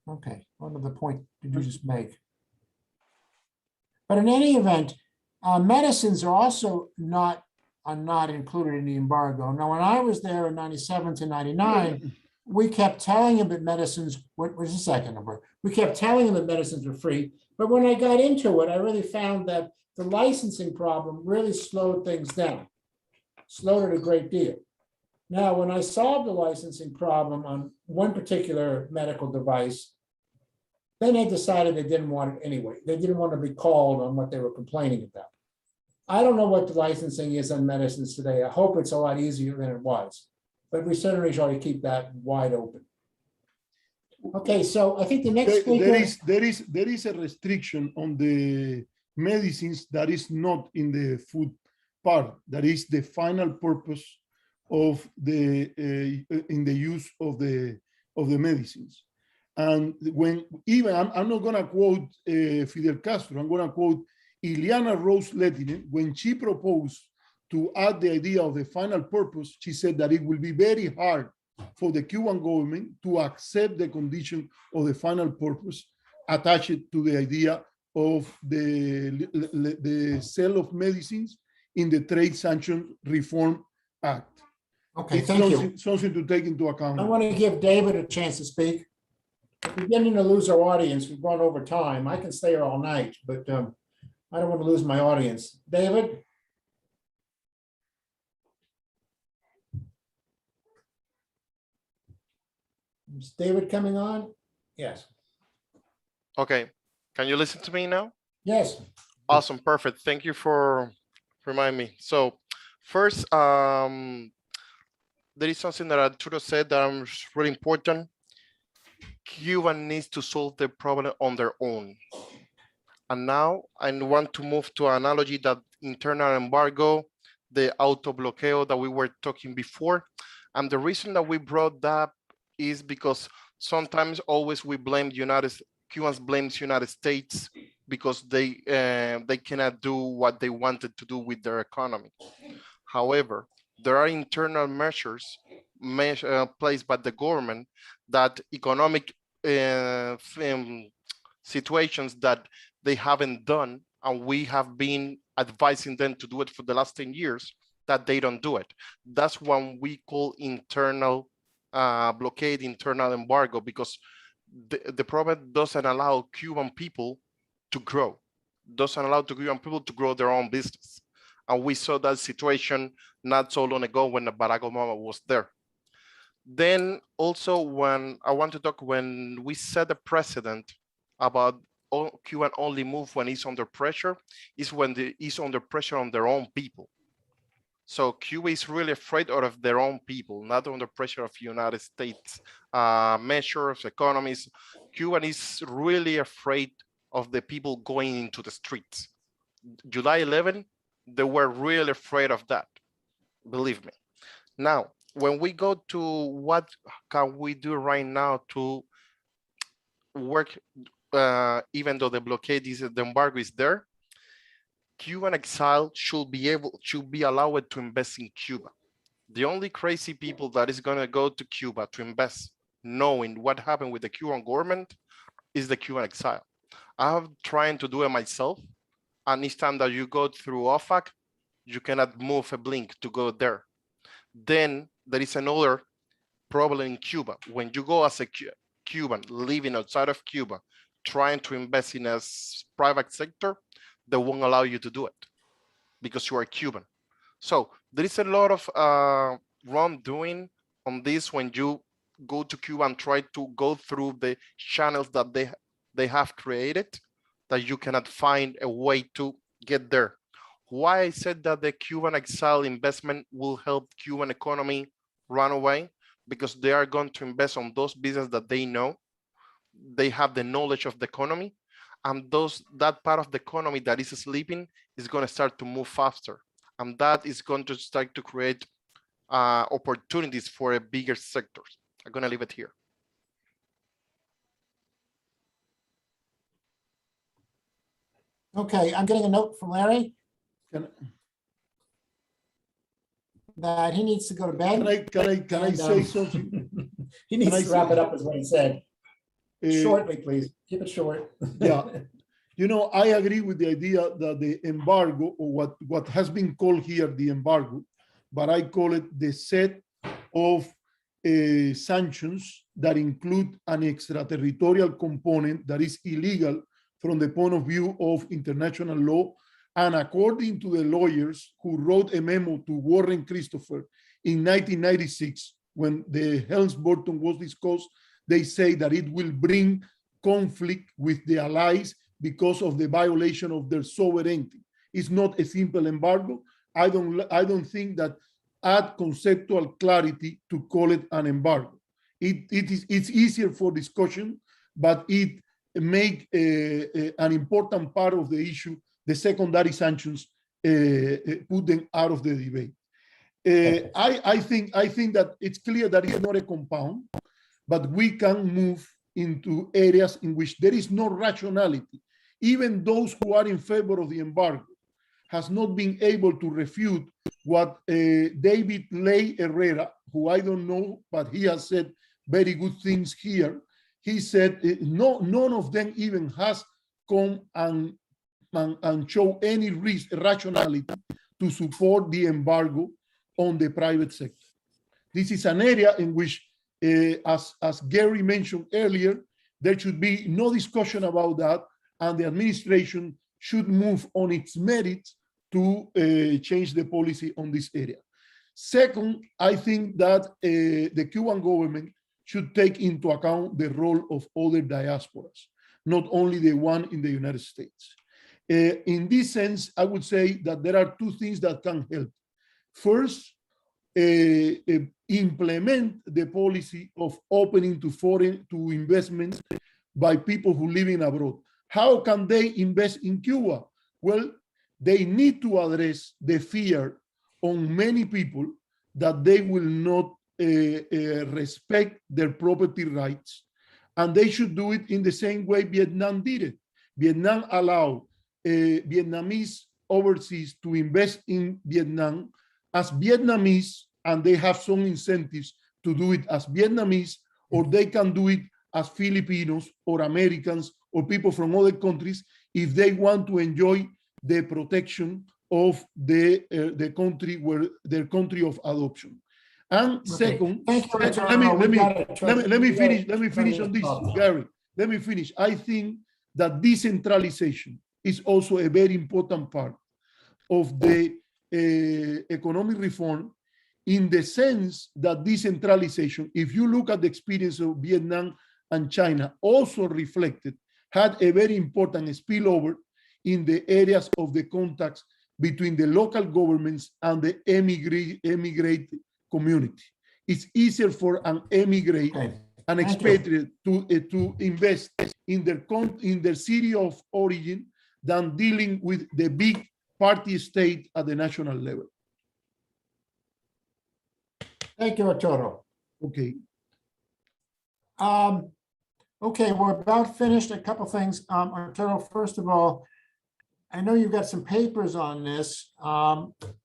Speaker 1: Okay, what other point did you just make? But in any event, medicines are also not included in the embargo. Now, when I was there in 97 to 99, we kept telling them that medicines, where's the second number? We kept telling them that medicines were free. But when I got into it, I really found that the licensing problem really slowed things down, slowed it a great deal. Now, when I solved the licensing problem on one particular medical device, then they decided they didn't want it anyway. They didn't want to be called on what they were complaining about. I don't know what the licensing is on medicines today. I hope it's a lot easier than it was, but we certainly try to keep that wide open. Okay, so I think the next speaker...
Speaker 5: There is a restriction on the medicines that is not in the food part. That is the final purpose of the in the use of the medicines. And when even I'm not going to quote Fidel Castro, I'm going to quote Ileana Rose Lehtinen. When she proposed to add the idea of the final purpose, she said that it will be very hard for the Cuban government to accept the condition of the final purpose attached to the idea of the sale of medicines in the Trade Sanction Reform Act.
Speaker 1: Okay,
Speaker 5: It's
Speaker 1: thank you.
Speaker 5: something to take into
Speaker 1: I
Speaker 5: account.
Speaker 1: want to give David a chance to speak. We're beginning to lose our audience. We've gone over time. I can stay here all night, but I don't want to lose my audience. David? Is David coming on? Yes.
Speaker 7: Okay, can you listen to me now?
Speaker 1: Yes.
Speaker 7: Awesome, perfect. Thank you for reminding me. So first, there is something that Arturo said that is really important. Cuba needs to solve the problem on their own. And now I want to move to an analogy that internal embargo, the auto bloqueo that we were talking before. And the reason that we brought that is because sometimes always we blame Cubans blame the United States because they cannot do what they wanted to do with their economy. However, there are internal measures placed by the government that economic situations that they haven't done, and we have been advising them to do it for the last 10 years, that they don't do it. That's what we call internal blockade, internal embargo, because the problem doesn't allow Cuban people to grow, doesn't allow Cuban people to grow their own business. And we saw that situation not so long ago when Barack Obama was there. Then also when we set a precedent about Cuban only move when it's under pressure, is when it's under pressure on their own people. So Cuba is really afraid of their own people, not under pressure of United States measures, economies. Cuba is really afraid of the people going into the streets. July 11, they were really afraid of that, believe me. Now, when we go to what can we do right now to work, even though the blockade is, the embargo is there, Cuban exile should be allowed to invest in Cuba. The only crazy people that is gonna go to Cuba to invest, knowing what happened with the Cuban government, is the Cuban exile. I have trying to do it myself, and each time that you go through OFAC, you cannot move a blink to go there. Then there is another problem in Cuba. When you go as a Cuban living outside of Cuba, trying to invest in a private sector, they won't allow you to do it because you are Cuban. So there is a lot of wrongdoing on this when you go to Cuba and try to go through the channels that they have created, that you cannot find a way to get there. Why I said that the Cuban exile investment will help Cuban economy run away? Because they are going to invest on those businesses that they know, they have the knowledge of the economy, and that part of the economy that is sleeping is going to start to move faster, and that is going to start to create opportunities for a bigger sectors. I'm going to leave it here.
Speaker 1: Okay, I'm getting a note from Larry that he needs to go to bed.
Speaker 5: Can I say something?
Speaker 1: He needs to wrap it up, is what he said. Shortly, please. Keep it short.
Speaker 5: Yeah. You know, I agree with the idea that the embargo, or what has been called here the embargo, but I call it the set of sanctions that include an extraterritorial component that is illegal from the point of view of international law. And according to the lawyers who wrote a memo to Warren Christopher in 1996, when the Helms-Burton was discussed, they say that it will bring conflict with the allies because of the violation of their sovereignty. It's not a simple embargo. I don't think that add conceptual clarity to call it an embargo. It's easier for discussion, but it make an important part of the issue, the secondary sanctions, put them out of the debate. I think that it's clear that it's not a compound, but we can move into areas in which there is no rationality. Even those who are in favor of the embargo has not been able to refute what David Ley Herrera, who I don't know, but he has said very good things here. He said none of them even has come and show any rationality to support the embargo on the private sector. This is an area in which, as Gary mentioned earlier, there should be no discussion about that, and the administration should move on its merits to change the policy on this area. Second, I think that the Cuban government should take into account the role of other diasporas, not only the one in the United States. In this sense, I would say that there are two things that can help. First, implement the policy of opening to investments by people who live in abroad. How can they invest in Cuba? Well, they need to address the fear on many people that they will not respect their property rights. And they should do it in the same way Vietnam did it. Vietnam allowed Vietnamese overseas to invest in Vietnam as Vietnamese, and they have some incentives to do it as Vietnamese, or they can do it as Filipinos or Americans or people from other countries if they want to enjoy the protection of the country where their country of adoption. And second, let me finish on this, Gary. Let me finish. I think that decentralization is also a very important part of the economic reform, in the sense that decentralization, if you look at the experience of Vietnam and China, also reflected, had a very important spillover in the areas of the contacts between the local governments and the emigrate community. It's easier for an emigrate, an expatriate, to invest in their city of origin than dealing with the big party state at the national level.
Speaker 1: Thank you, Arturo.
Speaker 5: Okay.
Speaker 1: Okay, we're about finished. A couple things. Arturo, first of all, I know you've got some papers on this.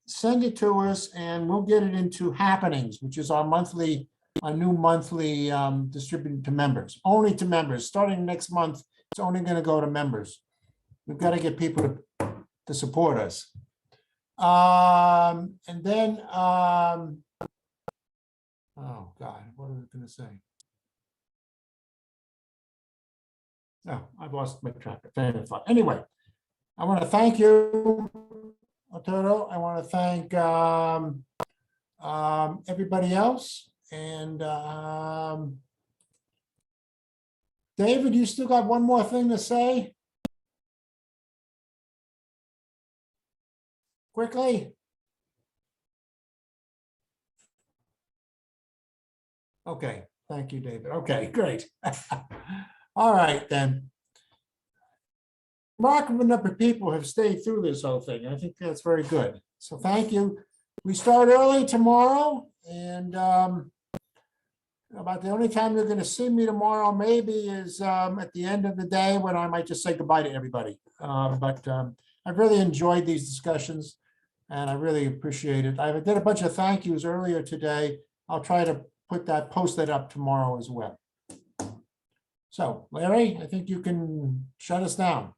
Speaker 1: Send it to us and we'll get it into Happenings, which is our new monthly distributed to members, only to members. Starting next month, it's only going to go to members. We've got to get people to support us. And then, oh God, what was I going to say? No, I've lost my track of thought. Anyway, I want to thank you, Arturo. I want to thank everybody else. And David, you still got one more thing to say? Quickly. Okay, thank you, David. Okay, great. All right, then. Remarkable number of people have stayed through this whole thing. I think that's very good. So thank you. We start early tomorrow, and about the only time you're going to see me tomorrow maybe is at the end of the day, when I might just say goodbye to everybody. But I've really enjoyed these discussions, and I really appreciate it. I did a bunch of thank yous earlier today. I'll try to post that up tomorrow as well. So Larry, I think you can shut us down.